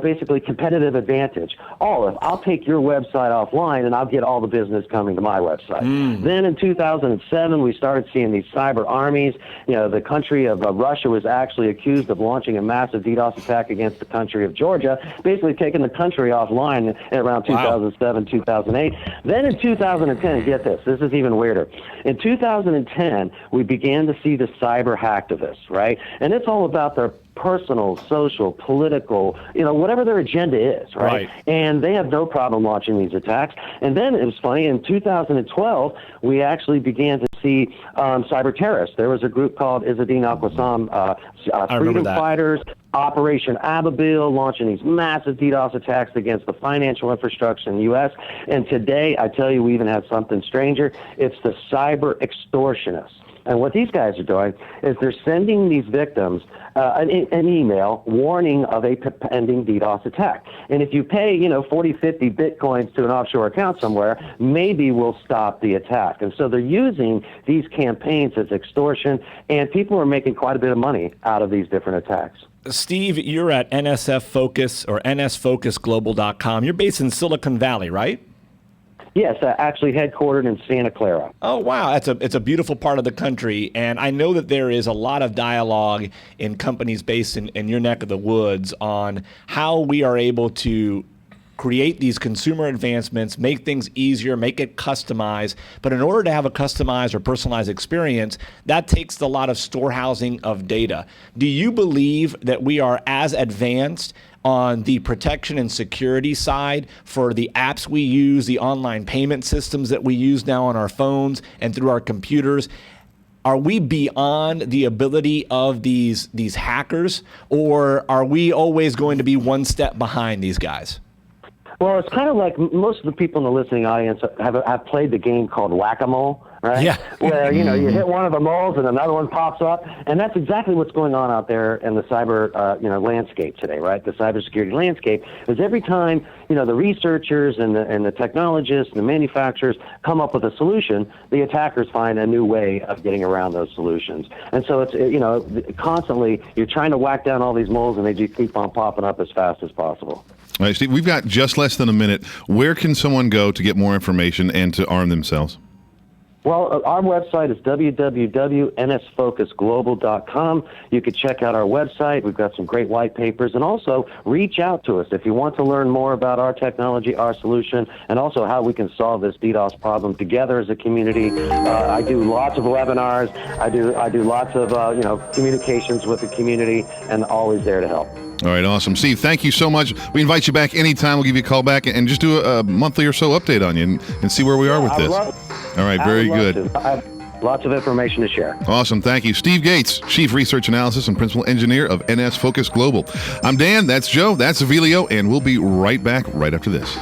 basically competitive advantage. I'll take your website offline and I'll get all the business coming to my website. Then in 2007, we started seeing these cyber armies. The country of Russia was actually accused of launching a massive DDoS attack against the country of Georgia, basically taking the country offline at around 2007, 2008. Then in 2010, get this is even weirder. In 2010, we began to see the cyber hacktivists, right? And it's all about their personal, social, political, whatever their agenda is, right? And they have no problem launching these attacks. And then it was funny, in 2012, we actually began to see cyber terrorists. There was a group called Izzadin al-Qassam Freedom Fighters, Operation Ababil, launching these massive DDoS attacks against the financial infrastructure in the U.S. And today, I tell you, we even have something stranger. It's the cyber extortionists. And what these guys are doing is they're sending these victims an email warning of a pending DDoS attack. And if you pay, 40, 50 Bitcoins to an offshore account somewhere, maybe we'll stop the attack. And so they're using these campaigns as extortion, and people are making quite a bit of money out of these different attacks. Steve, you're at NSF Focus or nsfocusglobal.com. You're based in Silicon Valley, right? Yes, actually headquartered in Santa Clara. Oh, wow. It's a beautiful part of the country. And I know that there is a lot of dialogue in companies based in your neck of the woods on how we are able to create these consumer advancements, make things easier, make it customized. But in order to have a customized or personalized experience, that takes a lot of storehousing of data. Do you believe that we are as advanced on the protection and security side for the apps we use, the online payment systems that we use now on our phones and through our computers? Are we beyond the ability of these hackers, or are we always going to be one step behind these guys? Well, it's kind of like most of the people in the listening audience have played the game called Whack-A-Mole, right? Yeah. Where, you hit one of the moles and another one pops up. And that's exactly what's going on out there in the cyber, landscape today, right? The cybersecurity landscape is every time, the researchers and the technologists and the manufacturers come up with a solution, the attackers find a new way of getting around those solutions. And so it's, constantly you're trying to whack down all these moles and they just keep on popping up as fast as possible. All right, Steve, we've got just less than a minute. Where can someone go to get more information and to arm themselves? Well, our website is www.nsfocusglobal.com. You can check out our website. We've got some great white papers. And also, reach out to us if you want to learn more about our technology, our solution, and also how we can solve this DDoS problem together as a community. I do lots of webinars. I do lots of, communications with the community, and always there to help. All right, awesome. Steve, thank you so much. We invite you back anytime. We'll give you a call back and just do a monthly or so update on you and see where we are with this. All right, very good. I have lots of information to share. Awesome. Thank you. Steve Gates, Chief Research Analysis and Principal Engineer of NS Focus Global. I'm Dan. That's Joe. That's Avilio. And we'll be right back right after this.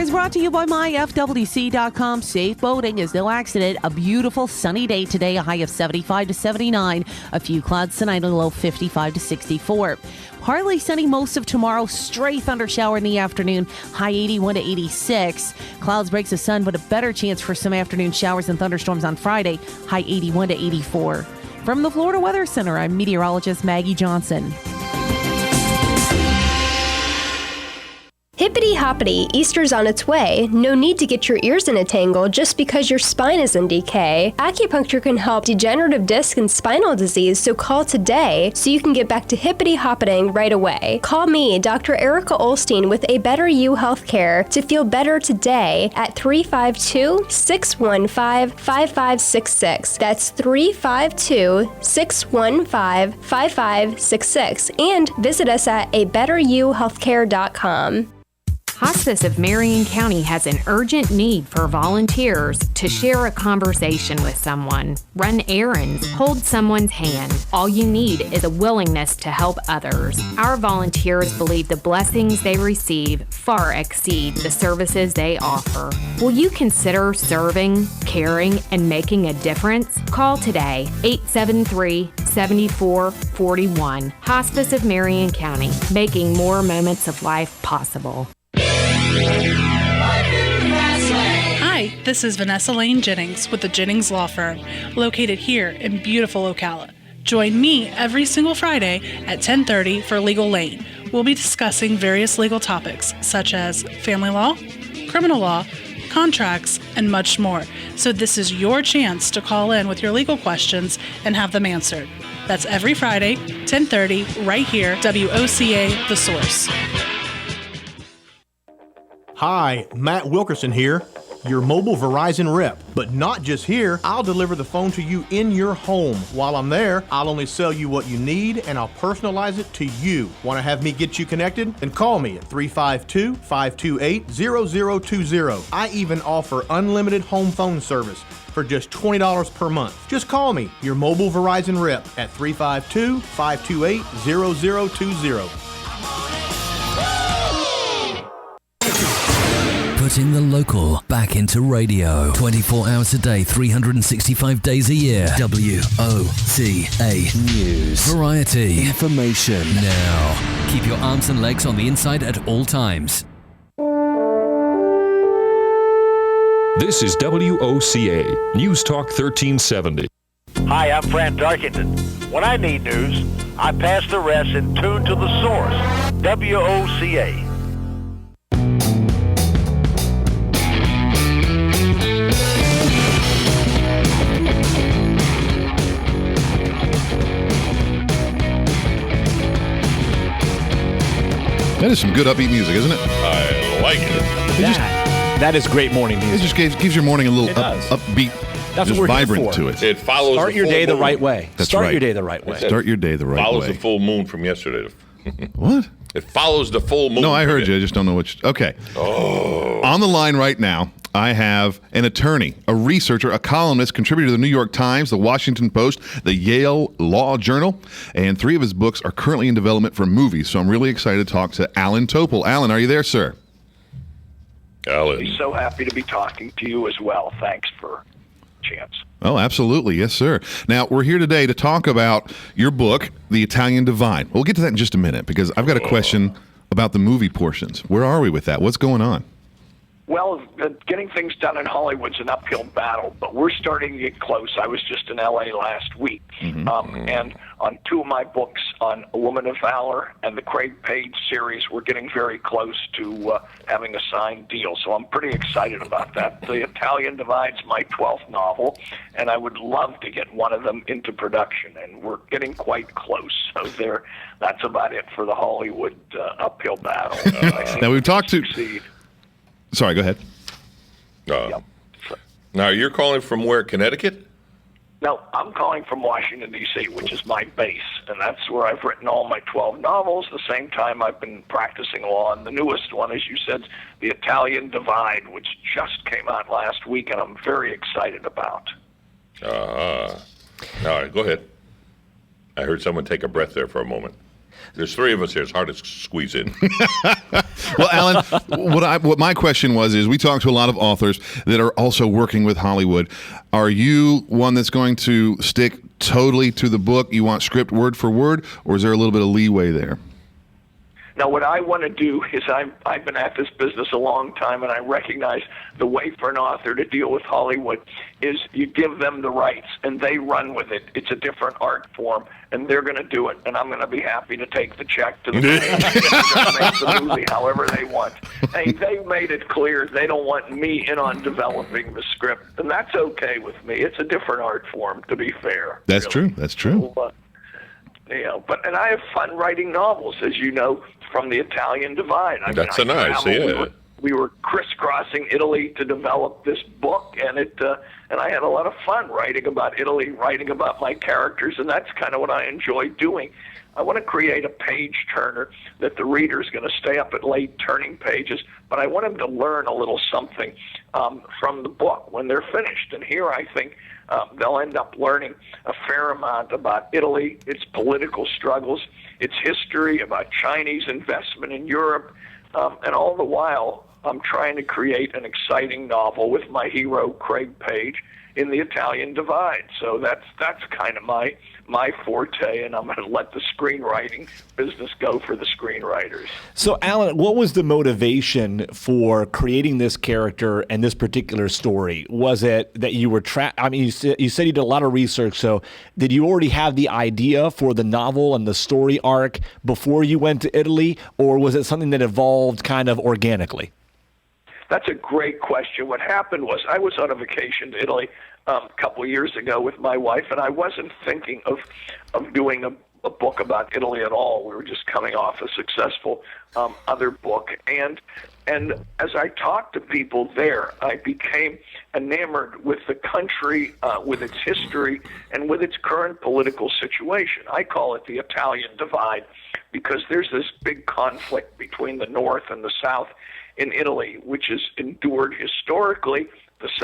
Brought to you by myfwc.com. Safe boating is no accident. A beautiful sunny day today, a high of 75 to 79. A few clouds tonight, a low 55 to 64. Partly sunny most of tomorrow. Stray thunder shower in the afternoon, high 81 to 86. Clouds breaks the sun, but a better chance for some afternoon showers and thunderstorms on Friday, high 81 to 84. From the Florida Weather Center, I'm meteorologist Maggie Johnson. Hippity hoppity, Easter's on its way. No need to get your ears in a tangle just because your spine is in decay. Acupuncture can help degenerative disc and spinal disease, so call today so you can get back to hippity hoppiting right away. Call me, Dr. Erica Olstein with A Better You Healthcare to feel better today at 352-615-5566. That's 352-615-5566. And visit us at abetteryouhealthcare.com. Hospice of Marion County has an urgent need for volunteers to share a conversation with someone, run errands, hold someone's hand. All you need is a willingness to help others. Our volunteers believe the blessings they receive far exceed the services they offer. Will you consider serving, caring, and making a difference? Call today, 873-7441. Hospice of Marion County, making more moments of life possible. Hi, This is Vanessa Lane Jennings with the Jennings Law Firm, located here in beautiful Ocala. Join me every single Friday at 10:30 for Legal Lane. We'll be discussing various legal topics such as family law, criminal law, contracts, and much more. So this is your chance to call in with your legal questions and have them answered. That's every Friday, 10:30, right here, WOCA The Source. Hi, Matt Wilkerson here, your mobile Verizon rep. But not just here, I'll deliver the phone to you in your home. While I'm there, I'll only sell you what you need and I'll personalize it to you. Want to have me get you connected? Then call me at 352-528-0020. I even offer unlimited home phone service for just $20 per month. Just call me, your mobile Verizon rep, at 352-528-0020. Putting the local back into radio. 24 hours a day, 365 days a year. WOCA News. Variety. Information. Now. Keep your arms and legs on the inside at all times. This is WOCA, News Talk 1370. Hi, I'm Fran Darkington. When I need news, I pass the rest and tune to the source. WOCA. That is some good upbeat music, isn't it? I like it. That is great morning music. It just gives your morning a little upbeat, That's just what we're here vibrant for. to it. It follows Start the your full day the moon. right way. That's Start right. your day the right way. Start your day the right follows way. the full moon from yesterday. What? It follows the full moon. No, I heard you. I just don't know which. Okay. Oh. On the line right now, I have an attorney, a researcher, a columnist, contributor to the New York Times, the Washington Post, the Yale Law Journal, and 3 of his books are currently in development for movies. So I'm really excited to talk to Alan Topol. Alan, are you there, sir? Alan. I'm so happy to be talking to you as well. Thanks for the chance. Oh, absolutely. Yes, sir. Now, we're here today to talk about your book, The Italian Divide. We'll get to that in just a minute because I've got a question about the movie portions. Where are we with that? What's going on? Well, getting things done in Hollywood's an uphill battle, but we're starting to get close. I was just in L.A. last week, and on 2 of my books, on A Woman of Valor and the Craig Page series, we're getting very close to having a signed deal. So I'm pretty excited about that. The Italian Divide's my 12th novel, and I would love to get one of them into production, and we're getting quite close. So that's about it for the Hollywood uphill battle. Now, we've talked to... Sorry, go ahead. Now, you're calling from where, Connecticut? No, I'm calling from Washington, D.C., which is my base, and that's where I've written all my 12 novels. At the same time, I've been practicing law, and the newest one, as you said, The Italian Divide, which just came out last week, and I'm very excited about. All right, go ahead. I heard someone take a breath there for a moment. There's 3 of us here. It's hard to squeeze in. Well, Alan, what my question is we talk to a lot of authors that are also working with Hollywood. Are you one that's going to stick totally to the book? You want script word for word, or is there a little bit of leeway there? Now, what I want to do is I've been at this business a long time, and I recognize the way for an author to deal with Hollywood is you give them the rights, and they run with it. It's a different art form, and they're going to do it, and I'm going to be happy to take the check to the make the movie however they want. Hey, they've made it clear they don't want me in on developing the script, and that's okay with me. It's a different art form, to be fair. That's true. That's true. And I have fun writing novels, as you know, from the Italian Divide. We were crisscrossing Italy to develop this book, and I had a lot of fun writing about Italy, writing about my characters, and that's kind of what I enjoy doing. I want to create a page turner that the reader's going to stay up at late turning pages, but I want them to learn a little something from the book when they're finished. And here I think they'll end up learning a fair amount about Italy, its political struggles, its history, about Chinese investment in Europe, and all the while I'm trying to create an exciting novel with my hero, Craig Page, in the Italian Divide. So that's kind of my my forte, and I'm going to let the screenwriting business go for the screenwriters. So, Alan, what was the motivation for creating this character and this particular story? Was it that you were I mean, you said you did a lot of research. So, did you already have the idea for the novel and the story arc before you went to Italy, or was it something that evolved kind of organically? That's a great question. What happened was I was on a vacation to Italy a couple of years ago with my wife, and I wasn't thinking of doing a book about Italy at all. We were just coming off a successful other book. And as I talked to people there, I became enamored with the country, with its history, and with its current political situation. I call it the Italian divide because there's this big conflict between the North and the South in Italy, which has endured historically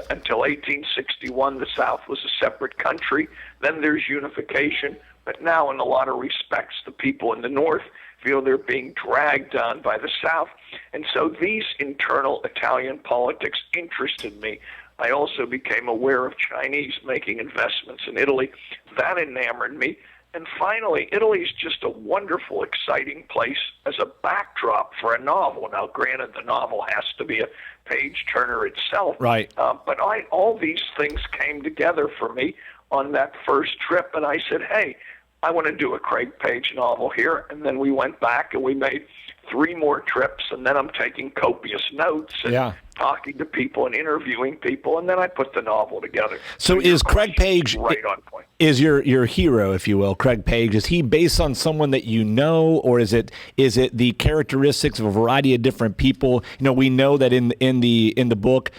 until 1861. The South was a separate country. Then there's unification. But now, in a lot of respects, the people in the North feel they're being dragged down by the South. And so these internal Italian politics interested me. I also became aware of Chinese making investments in Italy. That enamored me. And finally, Italy is just a wonderful, exciting place as a backdrop for a novel. Now, granted, the novel has to be a page-turner itself. Right. But all these things came together for me on that first trip, and I said, hey, I want to do a Craig Page novel here. And then we went back and we made 3 more trips, and then I'm taking copious notes and talking to people and interviewing people, and then I put the novel together. So is Craig Page right on point? Is your hero, if you will, Craig Page? Is he based on someone that you know, or is it the characteristics of a variety of different people? You know, we know that in the book,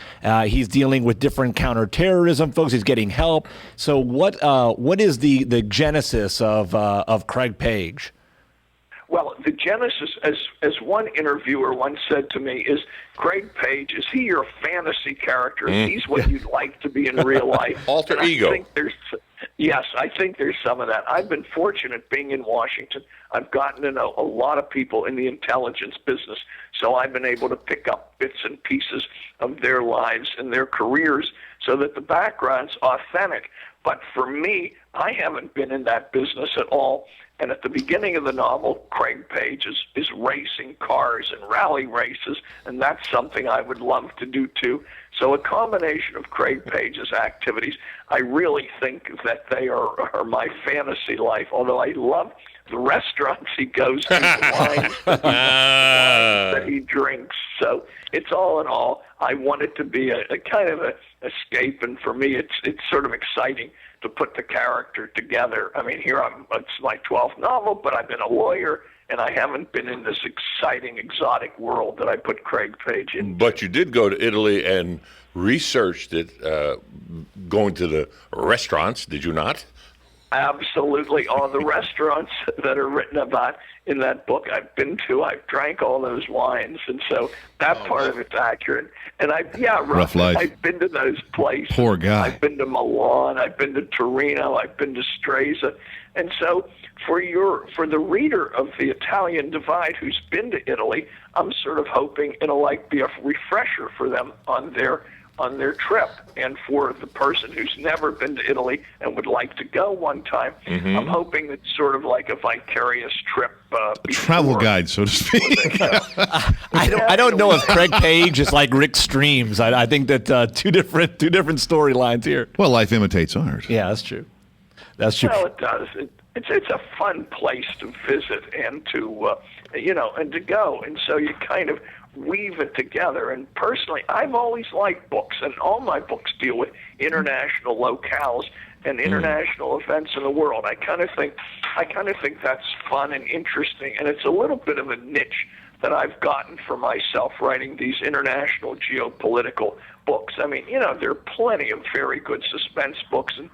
he's dealing with different counterterrorism folks. He's getting help. So what is the genesis of Craig Page? Well, the genesis, as one interviewer once said to me, is Craig Page, is he your fantasy character? He's what you'd like to be in real life. Alter ego. Yes, I think there's some of that. I've been fortunate being in Washington. I've gotten to know a lot of people in the intelligence business, so I've been able to pick up bits and pieces of their lives and their careers so that the background's authentic. But for me, I haven't been in that business at all. And at the beginning of the novel, Craig Page is racing cars and rally races, and that's something I would love to do too. So a combination of Craig Page's activities, I really think that they are my fantasy life, although I love the restaurants he goes to, the wines that he drinks. So it's all in all, I want it to be a kind of a escape, and for me it's sort of exciting to put the character together. I mean, it's my 12th novel, but I've been a lawyer, and I haven't been in this exciting, exotic world that I put Craig Page in. But you did go to Italy and researched it, going to the restaurants, did you not? Absolutely. All the restaurants that are written about in that book I've been to. I've drank all those wines, and so that part of it's accurate. And Rough life. I've been to those places. Poor guy. I've been to Milan. I've been to Torino. I've been to Stresa. And so for the reader of The Italian Divide who's been to Italy, I'm sort of hoping it'll be a refresher for them on their trip. And for the person who's never been to Italy and would like to go one time, I'm hoping it's sort of like a vicarious trip. A travel guide, so to speak. I don't know if Craig Page is like Rick Streams. I think that two different storylines here. Well, life imitates art. Yeah, that's true. That's true. Well, it does. It's a fun place to visit and to and to go, and so you kind of weave it together. And personally, I've always liked books, and all my books deal with international locales and international events in the world. I kind of think that's fun and interesting, and it's a little bit of a niche that I've gotten for myself writing these international geopolitical books. I mean, there are plenty of very good suspense books and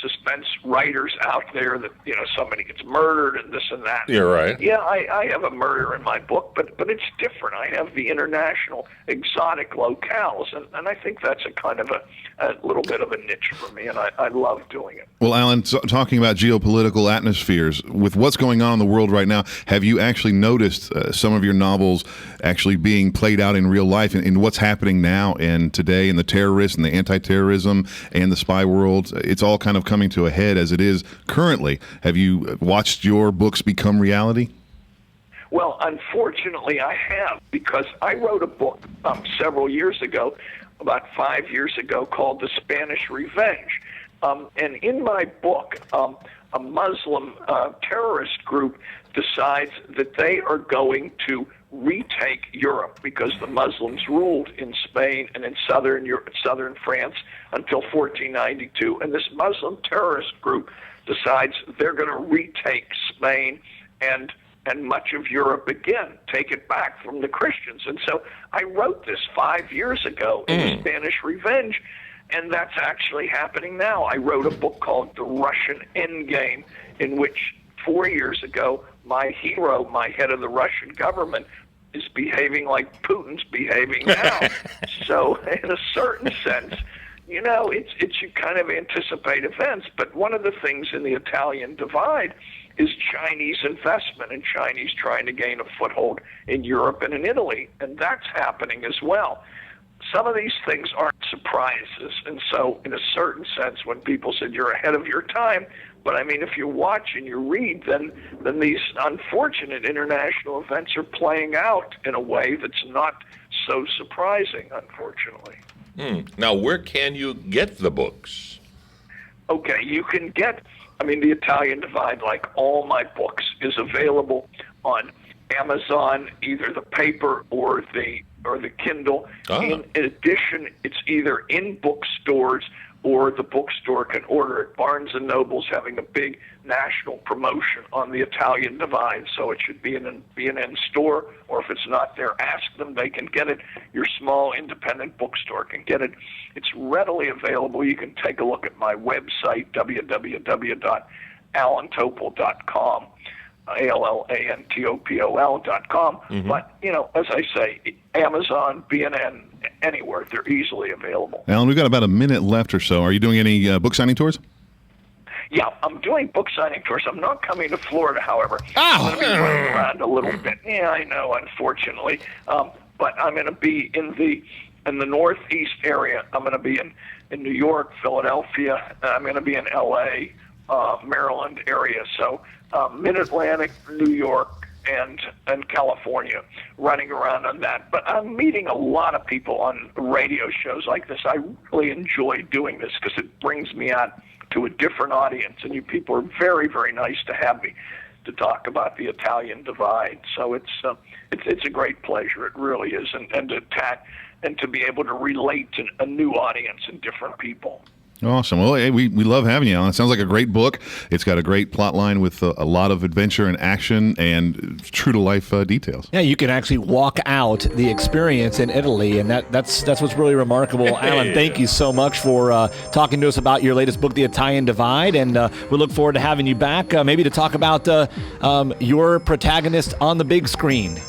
suspense writers out there that, somebody gets murdered and this and that. You're right. Yeah, I have a murder in my book, but it's different. I have the international exotic locales, and I think that's a kind of a little bit of a niche for me, and I love doing it. Well, Alan, talking about geopolitical atmospheres, with what's going on in the world right now, have you actually noticed some of your novels actually being played out in real life in what's happening now and today, and the terrorists and the anti-terrorism and the spy world? It's all all kind of coming to a head as it is currently. Have you watched your books become reality? Well, unfortunately, I have, because I wrote a book several years ago, about 5 years ago, called The Spanish Revenge. And in my book, a Muslim terrorist group decides that they are going to retake Europe because the Muslims ruled in Spain and in southern France until 1492. And this Muslim terrorist group decides they're going to retake Spain and much of Europe again, take it back from the Christians. And so I wrote this 5 years ago in The Spanish Revenge, and that's actually happening now. I wrote a book called The Russian Endgame, in which 4 years ago, my hero, my head of the Russian government, is behaving like Putin's behaving now. So in a certain sense, you know, it's you kind of anticipate events. But one of the things in the Italian divide is Chinese investment and Chinese trying to gain a foothold in Europe and in Italy, and that's happening as well. Some of these things aren't surprises, and so in a certain sense, when people said you're ahead of your time, but I mean, if you watch and you read, then these unfortunate international events are playing out in a way that's not so surprising, unfortunately. Now, where can you get the books? Okay, you can get, The Italian Divide, like all my books, is available on Amazon, either the paper or the Kindle. In addition, it's either in bookstores or the bookstore can order it. Barnes & Noble's having a big national promotion on the Italian Divide, so it should be in store, or if it's not there, ask them. They can get it. Your small independent bookstore can get it. It's readily available. You can take a look at my website, www.alantopol.com. ALLANTOPOL.com. But, as I say, Amazon, BNN, anywhere, they're easily available. Alan, we've got about a minute left or so. Are you doing any book signing tours? Yeah, I'm doing book signing tours. I'm not coming to Florida, however. I'm going to be running around a little bit. Yeah, I know, unfortunately. But I'm going to be in the Northeast area. I'm going to be in New York, Philadelphia. I'm going to be in L.A., Maryland area. So Mid-Atlantic, New York, and California, running around on that. But I'm meeting a lot of people on radio shows like this. I really enjoy doing this because it brings me out to a different audience, and you people are very, very nice to have me to talk about the Italian Divide. So it's a great pleasure. It really is, and to be able to relate to a new audience and different people. Awesome. Well, hey, we love having you, Alan. It sounds like a great book. It's got a great plot line with a lot of adventure and action and true-to-life details. Yeah, you can actually walk out the experience in Italy, and that's what's really remarkable. Alan, thank you so much for talking to us about your latest book, The Italian Divide, and we look forward to having you back, maybe to talk about your protagonist on the big screen.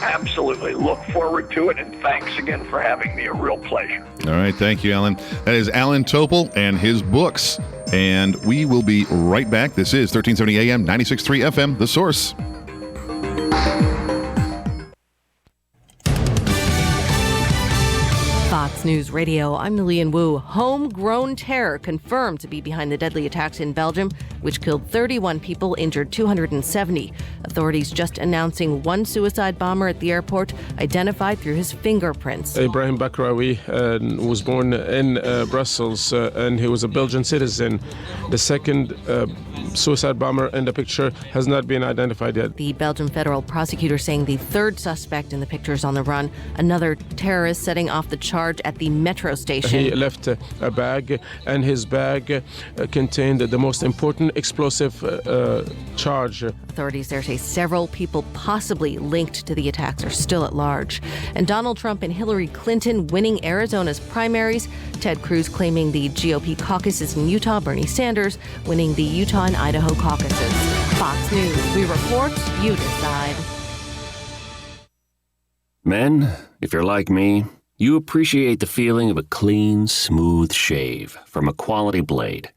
Absolutely. Look forward to it, and thanks again for having me. A real pleasure. All right. Thank you, Alan. That is Alan Topol and his books. And we will be right back. This is 1370 AM, 96.3 FM, The Source. Fox News Radio, I'm Lillian Wu. Homegrown terror confirmed to be behind the deadly attacks in Belgium, which killed 31 people, injured 270. Authorities just announcing one suicide bomber at the airport identified through his fingerprints. Ibrahim Bakraoui was born in Brussels, and he was a Belgian citizen. The second suicide bomber in the picture has not been identified yet. The Belgian federal prosecutor saying the third suspect in the picture is on the run, another terrorist setting off the charge at the metro station. He left a bag, and his bag contained the most important explosive charge. Authorities there say several people possibly linked to the attacks are still at large. And Donald Trump and Hillary Clinton winning Arizona's primaries. Ted Cruz claiming the GOP caucuses in Utah. Bernie Sanders winning the Utah and Idaho caucuses. Fox News. We report, you decide. Men, if you're like me, you appreciate the feeling of a clean, smooth shave from a quality blade.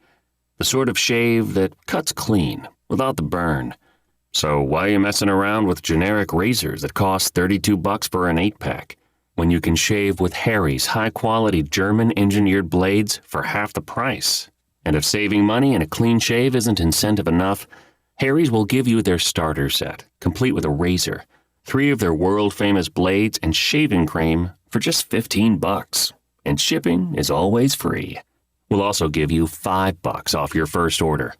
The sort of shave that cuts clean, without the burn. So why are you messing around with generic razors that cost $32 for an 8-pack, when you can shave with Harry's high-quality German-engineered blades for half the price? And if saving money and a clean shave isn't incentive enough, Harry's will give you their starter set, complete with a razor, 3 of their world-famous blades, and shaving cream for just $15. And shipping is always free. We'll also give you $5 off your first order.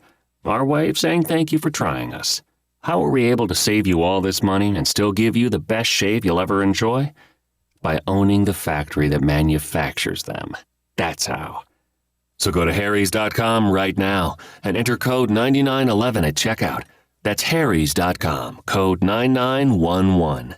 Our way of saying thank you for trying us. How are we able to save you all this money and still give you the best shave you'll ever enjoy? By owning the factory that manufactures them. That's how. So go to harrys.com right now and enter code 9911 at checkout. That's harrys.com, code 9911.